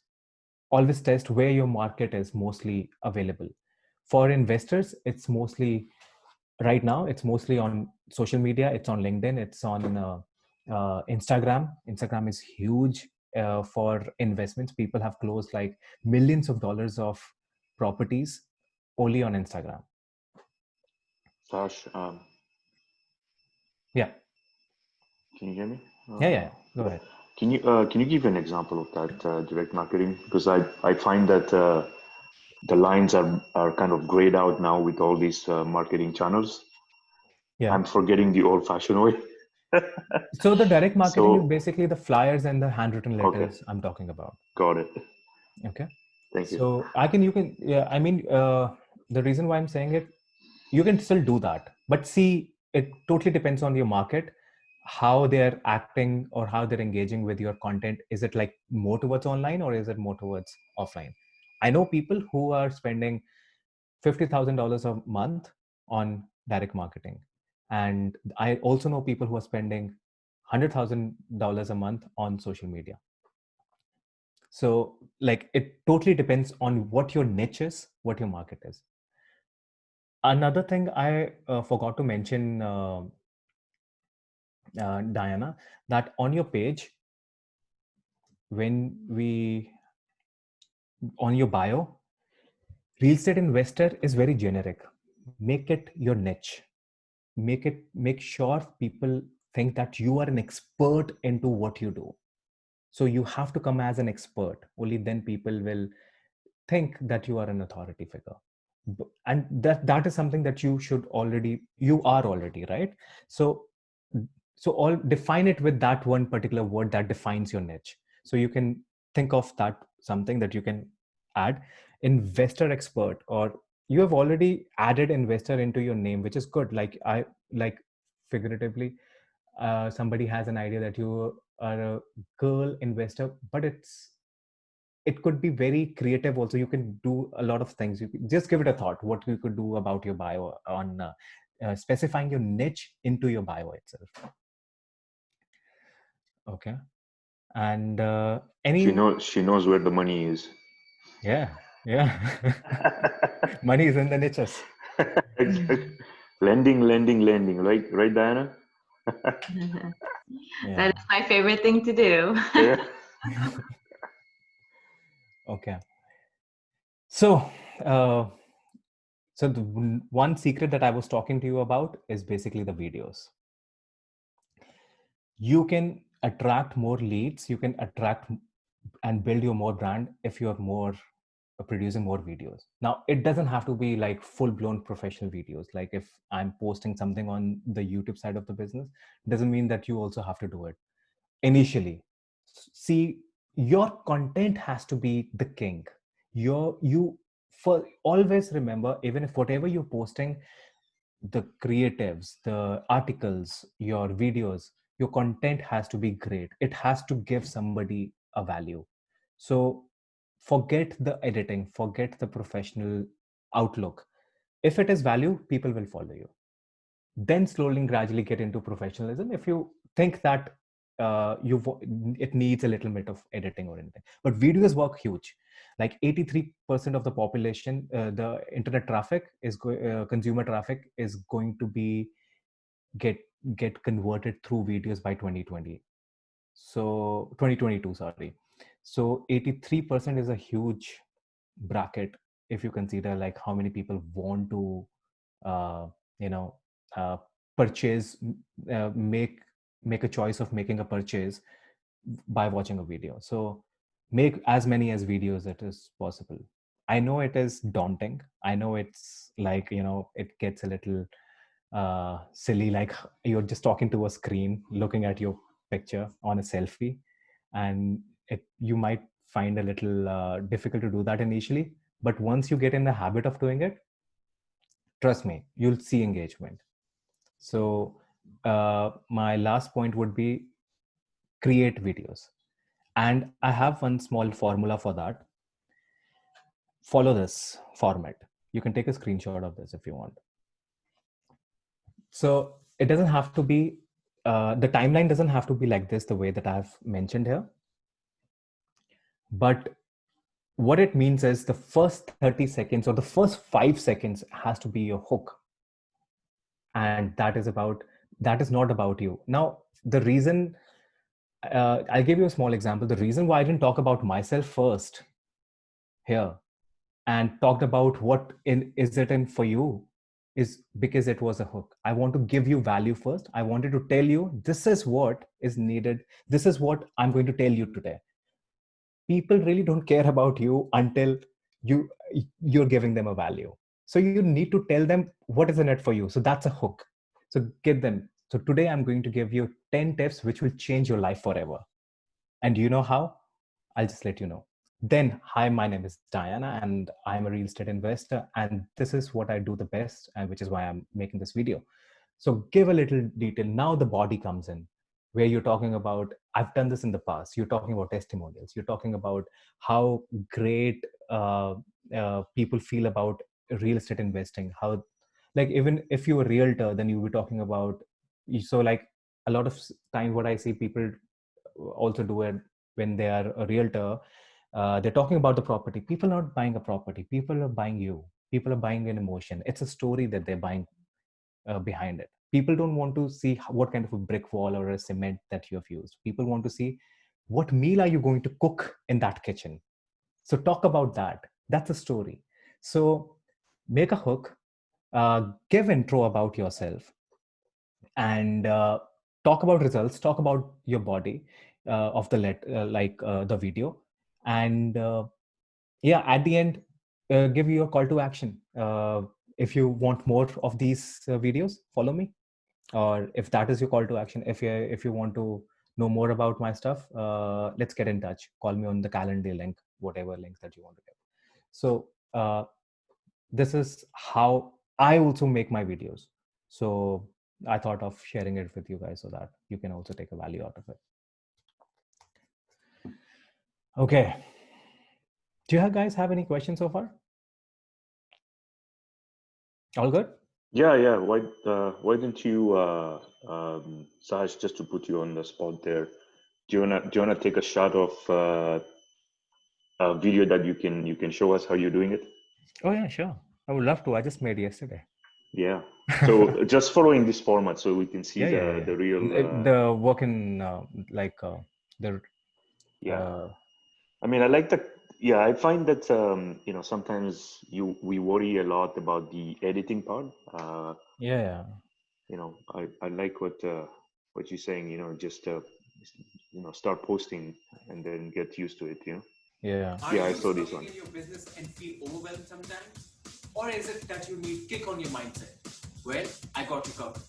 Always test where your market is mostly available. For investors, it's mostly, right now it's mostly on social media. It's on LinkedIn, it's on Instagram is huge for investments. People have closed like millions of dollars of properties only on Instagram. Sash, Yeah. can you hear me? Yeah, go ahead. Can you give an example of that direct marketing? Because I find that the lines are kind of grayed out now with all these marketing channels. Yeah. I'm forgetting the old-fashioned way. So the direct marketing is So, basically the flyers and the handwritten letters okay, I'm talking about. got it. Okay. Thank you. So you can, yeah, I mean, the reason why I'm saying it, you can still do that, but see, it totally depends on your market, how they're acting or how they're engaging with your content. Is it like more towards online or is it more towards offline? I know people who are spending $50,000 a month on direct marketing. And I also know people who are spending $100,000 a month on social media. So like it totally depends on what your niche is, what your market is. Another thing I forgot to mention, Diana, that on your page, on your bio, real estate investor is very generic. Make it your niche. Make sure people think that you are an expert into what you do. So you have to come as an expert. Only then people will think that you are an authority figure. And that is something that you are already, right? So all define it with that one particular word that defines your niche. So you can think of that, something that you can add. Investor expert, or you have already added investor into your name, which is good. Like figuratively, somebody has an idea that you are a girl investor, but it could be very creative also. You can do a lot of things. You can just give it a thought what you could do about your bio on specifying your niche into your bio itself. Okay. And She knows where the money is. yeah money is in the niches. Exactly. Lending, right, Diana? That is my favorite thing to do. Yeah. Okay. So So the one secret that I was talking to you about is basically the videos. You can attract more leads, you can attract and build your more brand if you're more producing more videos. Now, it doesn't have to be like full-blown professional videos. Like if I'm posting something on the YouTube side of the business, doesn't mean that you also have to do it initially. See, your content has to be the king. You for always remember, even if whatever you're posting, the creatives, the articles, your videos, your content has to be great. It has to give somebody a value. So forget the editing, forget the professional outlook. If it is value, people will follow you. Then slowly and gradually get into professionalism. If you think that it needs a little bit of editing or anything, but videos work huge. Like 83% of the population, the internet traffic is consumer traffic is going to be get converted through videos by 2020. So 2022, sorry. So 83% is a huge bracket if you consider like how many people want to uh, you know uh, purchase, make a choice of making a purchase by watching a video. So make as many as videos that is possible. I know it is daunting. I know it's like, it gets a little silly, like you're just talking to a screen looking at your picture on a selfie, and you might find a little difficult to do that initially, but once you get in the habit of doing it, trust me, you'll see engagement. So my last point would be create videos. And I have one small formula for that. Follow this format. You can take a screenshot of this if you want. So it doesn't have to be, the timeline doesn't have to be like this, the way that I've mentioned here. But what it means is the first 30 seconds or the first 5 seconds has to be your hook. And that is not about you. Now, the reason, I'll give you a small example. The reason why I didn't talk about myself first here and talked about what is it in for you is because it was a hook. I want to give you value first. I wanted to tell you, this is what is needed. This is what I'm going to tell you today. People really don't care about you until you're giving them a value. So you need to tell them what is in it for you. So that's a hook. So get them. So today I'm going to give you 10 tips which will change your life forever. And do you know how? I'll just let you know. Then, hi, my name is Diana and I'm a real estate investor. And this is what I do the best, and which is why I'm making this video. So give a little detail. Now the body comes in, where you're talking about, I've done this in the past. You're talking about testimonials. You're talking about how great people feel about real estate investing. How, like, even if you're a realtor, then you were talking about, so like a lot of times what I see people also do it when they are a realtor, they're talking about the property. People are not buying a property. People are buying you. People are buying an emotion. It's a story that they're buying behind it. People don't want to see what kind of a brick wall or a cement that you have used. People want to see what meal are you going to cook in that kitchen. So talk about that. That's a story. So make a hook, give intro about yourself, and talk about results. Talk about your body of the video, and yeah, at the end, give you a call to action. If you want more of these videos, follow me. Or if that is your call to action, if you want to know more about my stuff, let's get in touch. Call me on the calendar link, whatever links that you want to get. So this is how I also make my videos. So I thought of sharing it with you guys so that you can also take a value out of it. Okay. Do you guys have any questions so far? All good? Yeah. Why don't you, Sahas, just to put you on the spot there, do you wanna take a shot of a video that you can show us how you're doing it? Oh yeah, sure. I would love to. I just made yesterday. Yeah. So just following this format so we can see Yeah. the real the work in yeah. I mean, I like Yeah, I find that sometimes we worry a lot about the editing part. Yeah. I like what you're saying. Just start posting and then get used to it. Yeah. Are Yeah, I you saw this stuck one. in your business and feel overwhelmed sometimes? Or is it that you need kick on your mindset? Well, I got you covered.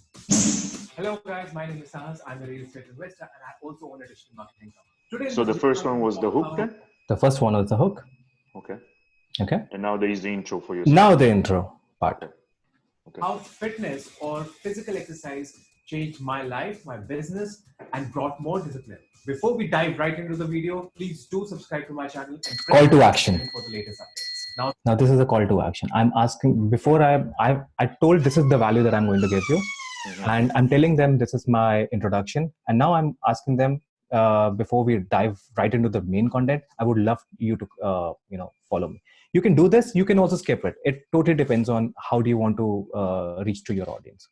Hello guys, my name is Sahas. I'm a real estate investor and I also own a digital marketing company. Today in So this the video, first I'm one going to was the talk hook about then? The first one was the hook. Okay. Okay. And now there is the intro for your Now side. the intro part. Okay. how fitness or physical exercise changed my life, my business, and brought more discipline. Before we dive right into the video, please do subscribe to my channel and press Call to the bell action. icon for the latest updates. Now this is a call to action. I'm asking before I told this is the value that I'm going to give you, and I'm telling them this is my introduction. And now I'm asking them before we dive right into the main content, I would love you to follow me. You can do this. You can also skip it. It totally depends on how do you want to reach to your audience.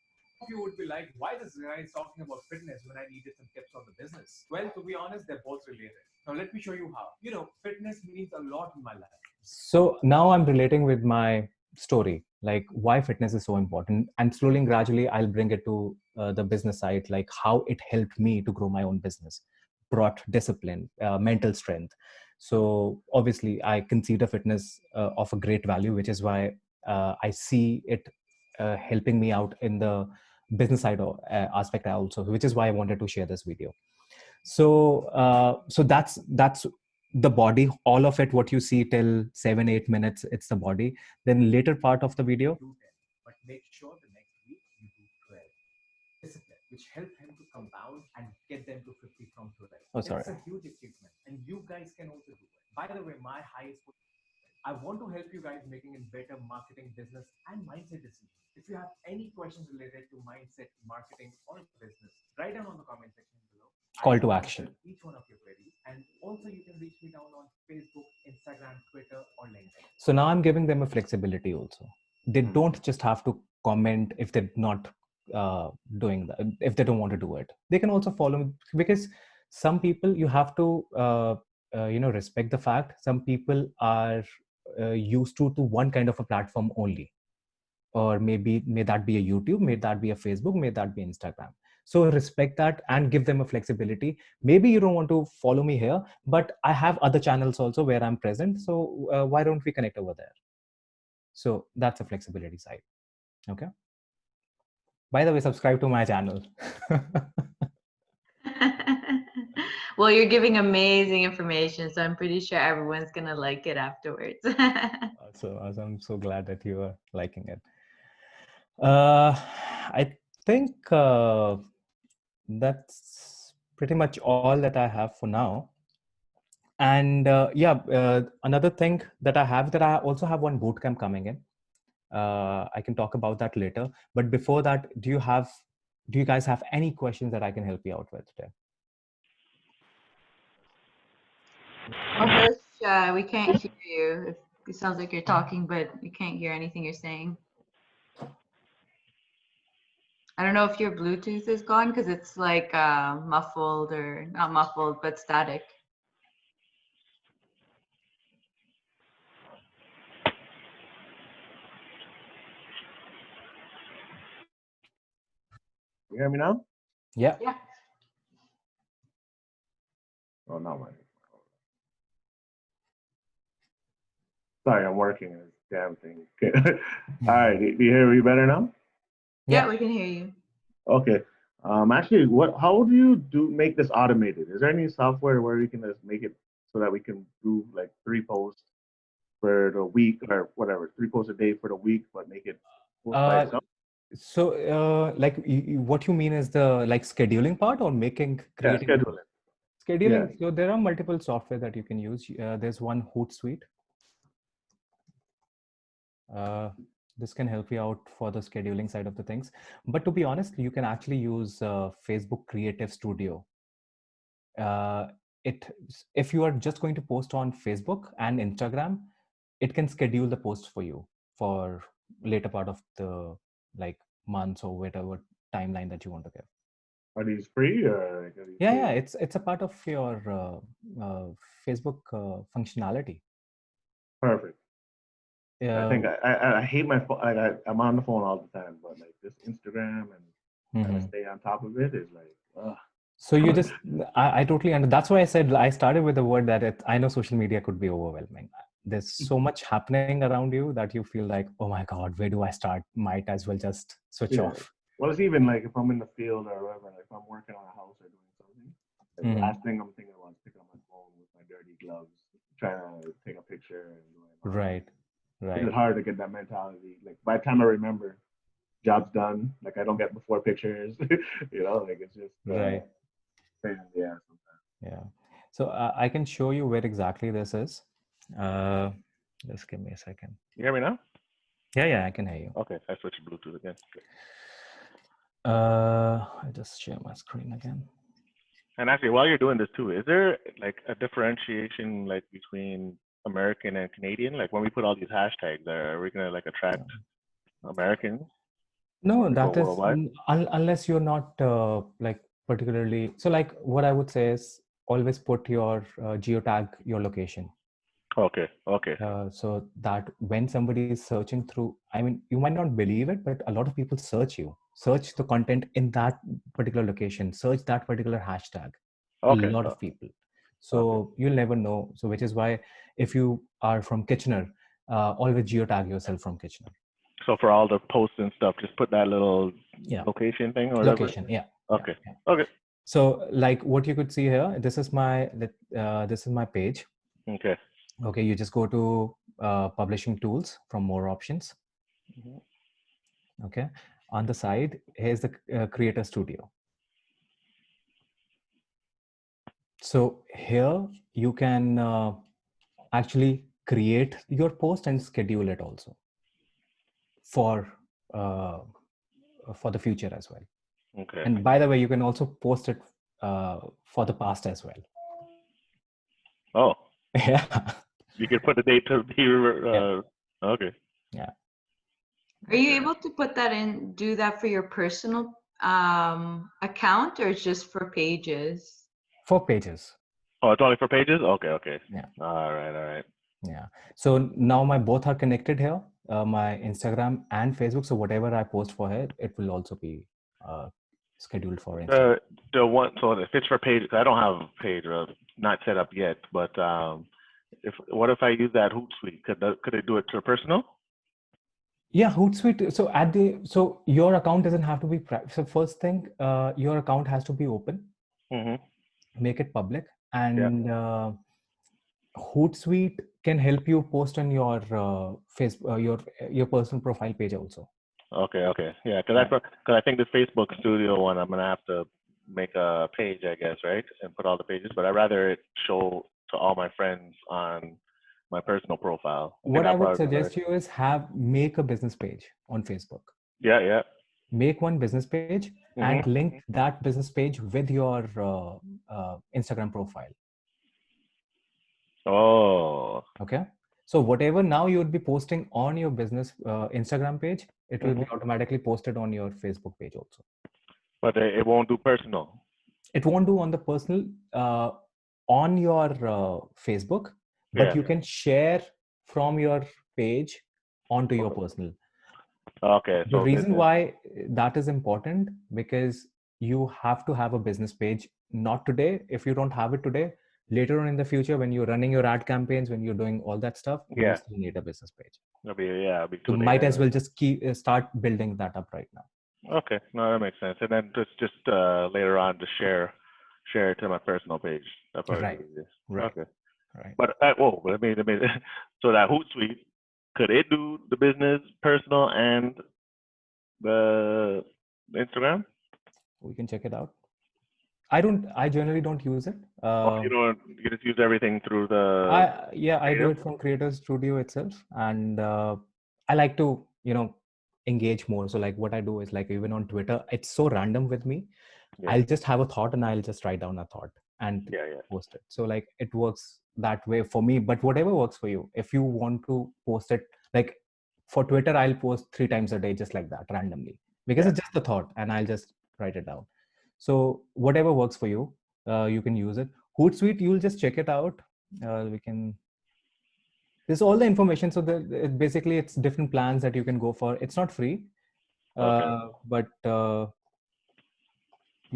You would be like, why this guy is talking about fitness when I needed some tips on the business? Well, to be honest, they're both related. Now, let me show you how. Fitness means a lot in my life. So now I'm relating with my story, like why fitness is so important. And slowly and gradually, I'll bring it to the business side, like how it helped me to grow my own business, brought discipline, mental strength. So obviously, I consider fitness of a great value, which is why I see it helping me out in the business side aspect also, which is why I wanted to share this video. So that's the body, all of it, what you see till 7-8 minutes, it's the body. Then later part of the video, Do 10, but make sure the next week you do 12. Discipline, which help him to compound and get them to 50 from 12. Oh, sorry. It's a huge achievement, and you guys can also do it. By the way, my highest I want to help you guys making a better marketing, business, and mindset decisions. If you have any questions related to mindset, marketing, or business, write down on the comment section below. Call to action. Each one of your queries, and also you can reach me down on Facebook, Instagram, Twitter, or LinkedIn. So now I'm giving them a flexibility also. They don't just have to comment if they're not doing that. If they don't want to do it, they can also follow me, because some people you have to respect the fact some people are used to one kind of a platform only, or maybe may that be a YouTube, may that be a Facebook, may that be Instagram. So respect that and give them a flexibility. Maybe you don't want to follow me here, but I have other channels also where I'm present. So why don't we connect over there? So that's a flexibility side. Okay. By the way, subscribe to my channel. Well, you're giving amazing information, so I'm pretty sure everyone's gonna like it afterwards. So I'm so glad that you are liking it. I think that's pretty much all that I have for now. And another thing that I have, that I also have one bootcamp coming in. I can talk about that later. But before that, do you guys have any questions that I can help you out with today? We can't hear you. It sounds like you're talking, but we can't hear anything you're saying. I don't know if your Bluetooth is gone, because it's like muffled, or not muffled, but static. You hear me now? Yeah. Yeah. Oh, no, man. Sorry, I'm working on this damn thing. Okay. All right, do you hear me better now? Yeah, we can hear you. Okay. Actually, how do you make this automated? Is there any software where we can just make it so that we can do like 3 posts for the week, or whatever, 3 posts a day for the week, but make it post by itself? So like what you mean is the like scheduling part, or creating scheduling. Scheduling. Yeah. So there are multiple software that you can use. There's one Hootsuite. This can help you out for the scheduling side of the things. But to be honest, you can actually use Facebook Creative Studio. If you are just going to post on Facebook and Instagram, it can schedule the post for you for later part of the like months or whatever timeline that you want to give. Are these free, or Yeah, it's a part of your Facebook functionality. Perfect. I think I hate my phone. I'm on the phone all the time, but like this Instagram and trying to stay on top of it is like, ugh. So you just, I totally understand. That's why I said I started with the word that I know social media could be overwhelming. There's so much happening around you that you feel like, oh my God, where do I start? Might as well just switch off. Well, it's even like if I'm in the field or whatever, like if I'm working on a house or doing something, like the last thing I'm thinking about is picking up my phone with my dirty gloves, trying to take a picture and doing Right. It's hard to get that mentality. Like by the time I remember, job's done. Like I don't get before pictures, like it's just right. Pain in the ass sometimes. Yeah. So I can show you where exactly this is. Just give me a second. You hear me now? Yeah, I can hear you. Okay, I switched to Bluetooth again. I just share my screen again. And actually, while you're doing this too, is there like a differentiation like between American and Canadian? Like when we put all these hashtags, are we gonna like attract Americans? No, that is unless you're not like particularly. So like what I would say is always put your geotag your location. Okay. So that when somebody is searching through, I mean, you might not believe it, but a lot of people search the content in that particular location, search that particular hashtag. Okay. A lot of people. So you'll never know. So which is why if you are from Kitchener, always geotag yourself from Kitchener. So for all the posts and stuff, just put that little location thing or whatever. Location, yeah. Okay. Yeah. Okay. So like what you could see here, this is my page. Okay. Okay, you just go to publishing tools from more options. Okay, on the side, here's the creator studio. So here you can actually create your post and schedule it also for the future as well. Okay. And by the way, you can also post it for the past as well. Oh. Yeah. You can put the date to be okay. Yeah. Are you able to put that in, do that for your personal account, or just for pages? For pages. Oh, it's only for pages? Okay. Yeah. All right. Yeah. So now my both are connected here, my Instagram and Facebook. So whatever I post for here, it will also be scheduled for Instagram. The one, so if it's for pages, I don't have a page not set up yet, but what if I use that Hootsuite? Could I do it to personal? Yeah, Hootsuite. So your account doesn't have to be private. So first thing, your account has to be open. Make it public, and Hootsuite can help you post on your Facebook, your personal profile page also. Okay. Yeah, because I think this Facebook Studio one, I'm gonna have to make a page, I guess, right, and put all the pages. But I'd rather it show to all my friends on my personal profile. What I would suggest you is make a business page on Facebook. Yeah. Make one business page and link that business page with your Instagram profile. Oh. Okay. So whatever now you would be posting on your business Instagram page, it will be automatically posted on your Facebook page also. But it won't do personal. It won't do on the personal on your Facebook, but you can share from your page onto your personal. Okay. The reason why that is important, because you have to have a business page, not today. If you don't have it today, later on in the future, when you're running your ad campaigns, when you're doing all that stuff, you still need a business page. You might as well just start building that up right now. Okay, no, that makes sense. And then just later on to share it to my personal page. Right. Okay. Right. But let me so that Hootsuite, could it do the business, personal, and the Instagram? We can check it out. I generally don't use it. You just use everything through the. I do it from Creator Studio itself, and I like to engage more. So like what I do is, like, even on Twitter, it's so random with me. I'll just have a thought and I'll just write down a thought and post it. So like it works that way for me. But whatever works for you, if you want to post it, like for Twitter, I'll post 3 times a day just like that randomly, because it's just a thought and I'll just write it down. So whatever works for you, you can use it. Hootsuite, you'll just check it out. We can There's all the information. So basically it's different plans that you can go for. It's not free, but you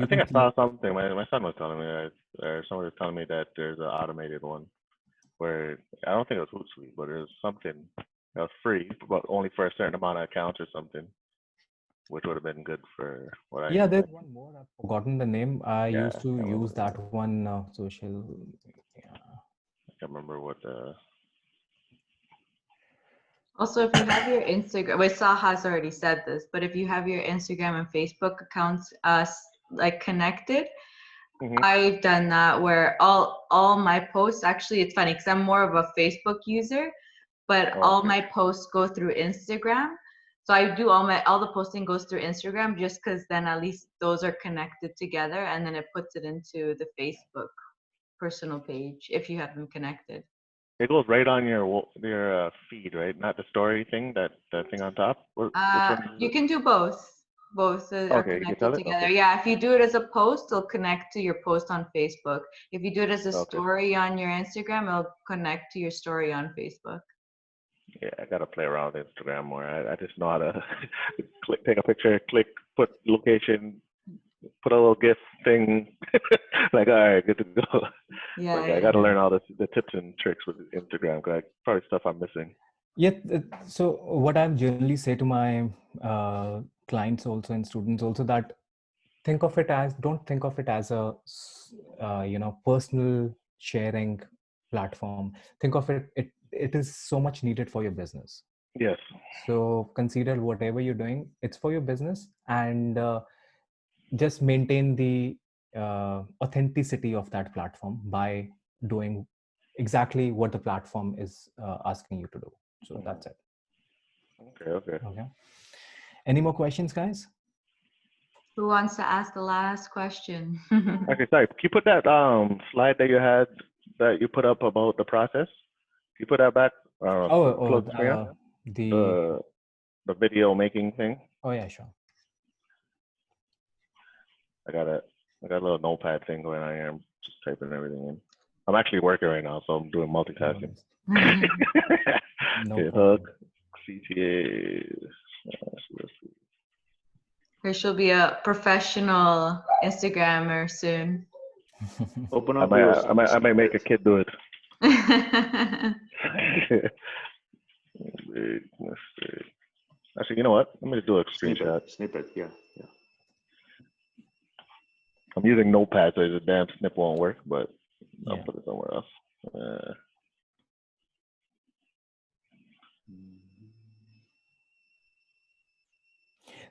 I think I can saw something. My son was telling me, or someone was telling me that there's an automated one where I don't think it was Hootsuite, but it was something that was free, but only for a certain amount of accounts or something, which would have been good for what I. Yeah, there's one more. I've forgotten the name. I used to can't use remember. that one. Social. Yeah. I can't remember what the. Also, if you have your Instagram, which Sahas already said this, but if you have your Instagram and Facebook accounts like connected, I've done that where all my posts, actually it's funny because I'm more of a Facebook user, but all my posts go through Instagram. So I do all the posting goes through Instagram just because then at least those are connected together, and then it puts it into the Facebook personal page if you have them connected. It goes right on your feed, right? Not the story thing, that thing on top. Which one is You it? can do both. Both are Okay, you can tell connected it? together. Okay. Yeah, if you do it as a post, it'll connect to your post on Facebook. If you do it as a story on your Instagram, it'll connect to your story on Facebook. Yeah, I gotta play around with Instagram more. I just know how to take a picture, click, put location, put a little GIF thing. Like, all right, good to go. Yeah, like, I gotta learn all the tips and tricks with Instagram because probably stuff I'm missing. Yeah. So what I generally say to my clients also and students also, that don't think of it as a personal sharing platform. Think of it is so much needed for your business. Yes. So consider whatever you're doing, it's for your business, and just maintain the authenticity of that platform by doing exactly what the platform is asking you to do. So that's it. Okay. Any more questions, guys? Who wants to ask the last question? Okay, sorry. Can you put that slide that you put up about the process? Can you put that back? The video making thing. Oh yeah, sure. I got a little notepad thing going on here. I'm just typing everything in. I'm actually working right now, so I'm doing multitasking. No Hook, CTA. Or she'll be a professional Instagrammer soon. Open up. I might make a kid do it. Actually, you know what? I'm gonna do a screenshot. Snippet. Yeah. I'm using Notepad, so the damn snip won't work, but I'll put it somewhere else.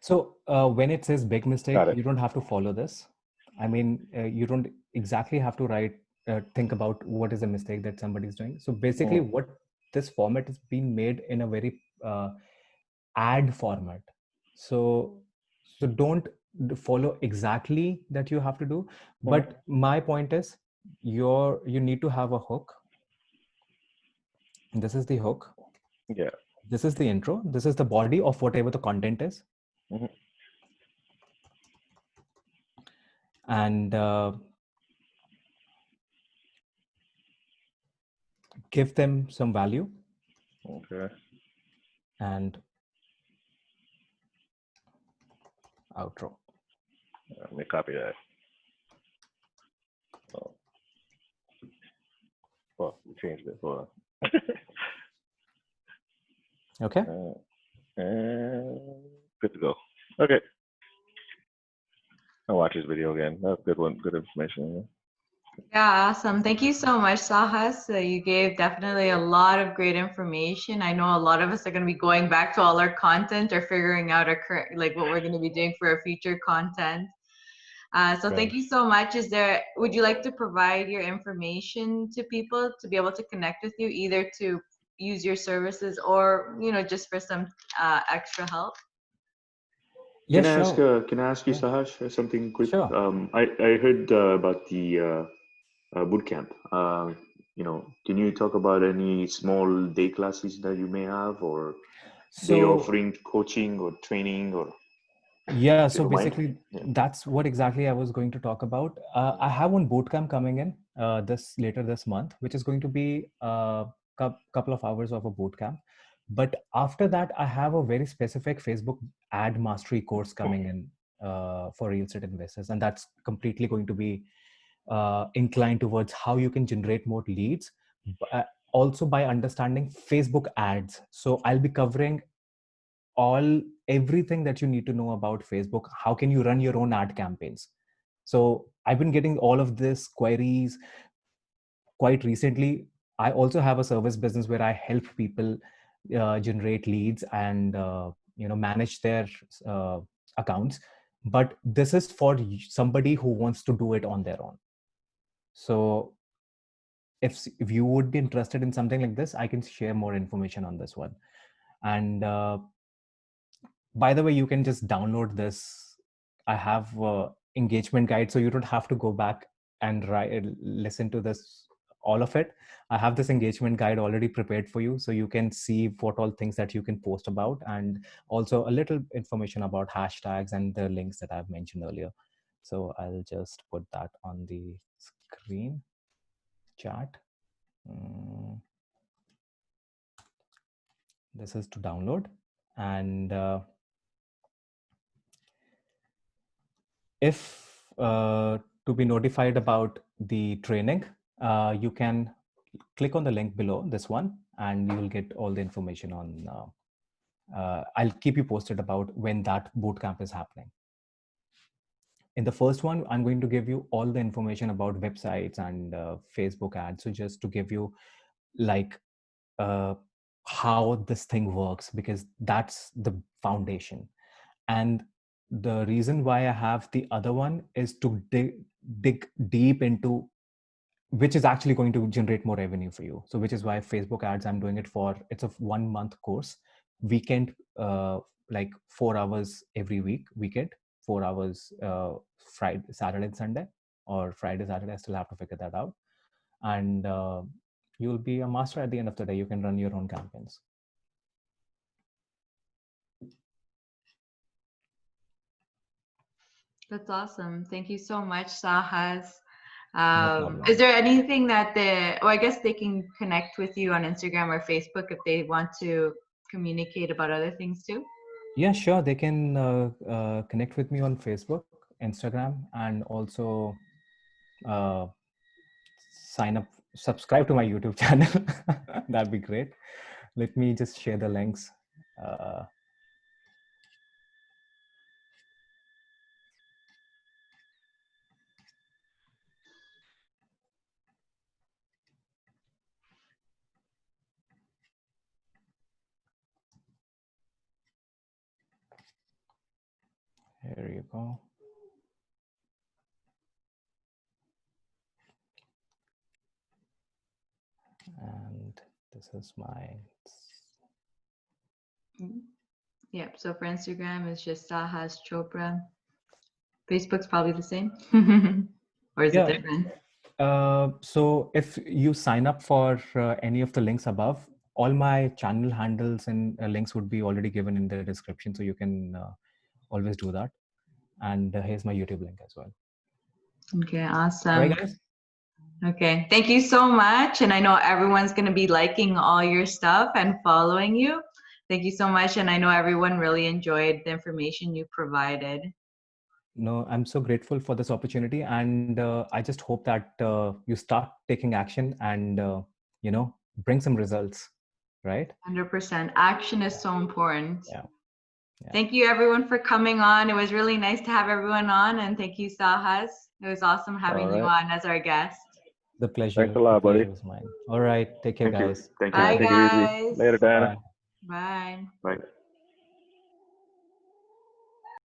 So when it says big mistake, you don't have to follow this. I mean, you don't exactly have to think about what is a mistake that somebody's doing. So basically what this format is being made in a very ad format. So don't follow exactly that you have to do. But my point is you need to have a hook. This is the hook. Yeah. This is the intro. This is the body of whatever the content is. And give them some value. Okay. And outro. Let me copy that. Oh, we changed it. Hold on. Okay. Good to go. Okay. I'll watch this video again. That's a good one. Good information. Yeah, awesome. Thank you so much, Sahas. You gave definitely a lot of great information. I know a lot of us are going to be going back to all our content or figuring out what we're going to be doing for our future content. So thank you so much. Would you like to provide your information to people to be able to connect with you, either to use your services or, just for some extra help? Can I ask you, Sahas, something quick? Sure. I heard about the boot camp. Can you talk about any small day classes that you may have, or they offering coaching or training or? Yeah, so basically that's what exactly I was going to talk about. I have one bootcamp coming in later this month, which is going to be couple of hours of a boot camp. But after that, I have a very specific Facebook ad mastery course coming in for real estate investors. And that's completely going to be inclined towards how you can generate more leads, also by understanding Facebook ads. So I'll be covering everything that you need to know about Facebook. How can you run your own ad campaigns? So I've been getting all of this queries quite recently. I also have a service business where I help people generate leads and manage their accounts. But this is for somebody who wants to do it on their own. So if you would be interested in something like this, I can share more information on this one. And by the way, you can just download this. I have engagement guide, so you don't have to go back and listen to this, all of it. I have this engagement guide already prepared for you, so you can see what all things that you can post about, and also a little information about hashtags and the links that I've mentioned earlier. So I'll just put that on the screen chat. This is to download. And if to be notified about the training, you can click on the link below, this one, and you will get all the information on. I'll keep you posted about when that bootcamp is happening. In the first one, I'm going to give you all the information about websites and Facebook ads. So just to give you like how this thing works, because that's the foundation. And the reason why I have the other one is to dig deep into which is actually going to generate more revenue for you. So which is why Facebook ads, I'm doing it for, it's a 1 month course, weekend, like 4 hours every weekend, 4 hours Friday, Saturday and Sunday, or Friday, Saturday. I still have to figure that out. And you'll be a master at the end of the day. You can run your own campaigns. That's awesome. Thank you so much, Sahas. No problem. Is there anything that I guess they can connect with you on Instagram or Facebook if they want to communicate about other things too? Yeah, sure. They can connect with me on Facebook, Instagram, and also subscribe to my YouTube channel. That'd be great. Let me just share the links. Here you go. And this is my. Yep. So for Instagram, it's just Sahas Chopra. Facebook's probably the same, or is it different? So if you sign up for any of the links above, all my channel handles and links would be already given in the description. So you can always do that. And here's my YouTube link as well. Okay, awesome. All right, guys. Okay, thank you so much. And I know everyone's going to be liking all your stuff and following you. Thank you so much. And I know everyone really enjoyed the information you provided. No, I'm so grateful for this opportunity. And I just hope that you start taking action and, bring some results, right? 100%. Action is so important. Yeah. Thank you everyone for coming on. It was really nice to have everyone on. And thank you, Sahas. It was awesome having you on as our guest. The pleasure. Thanks a lot, buddy. Was mine. All right. Take care, guys. Thank you. Bye, Take guys. it easy. Later, Diana. Bye. Bye.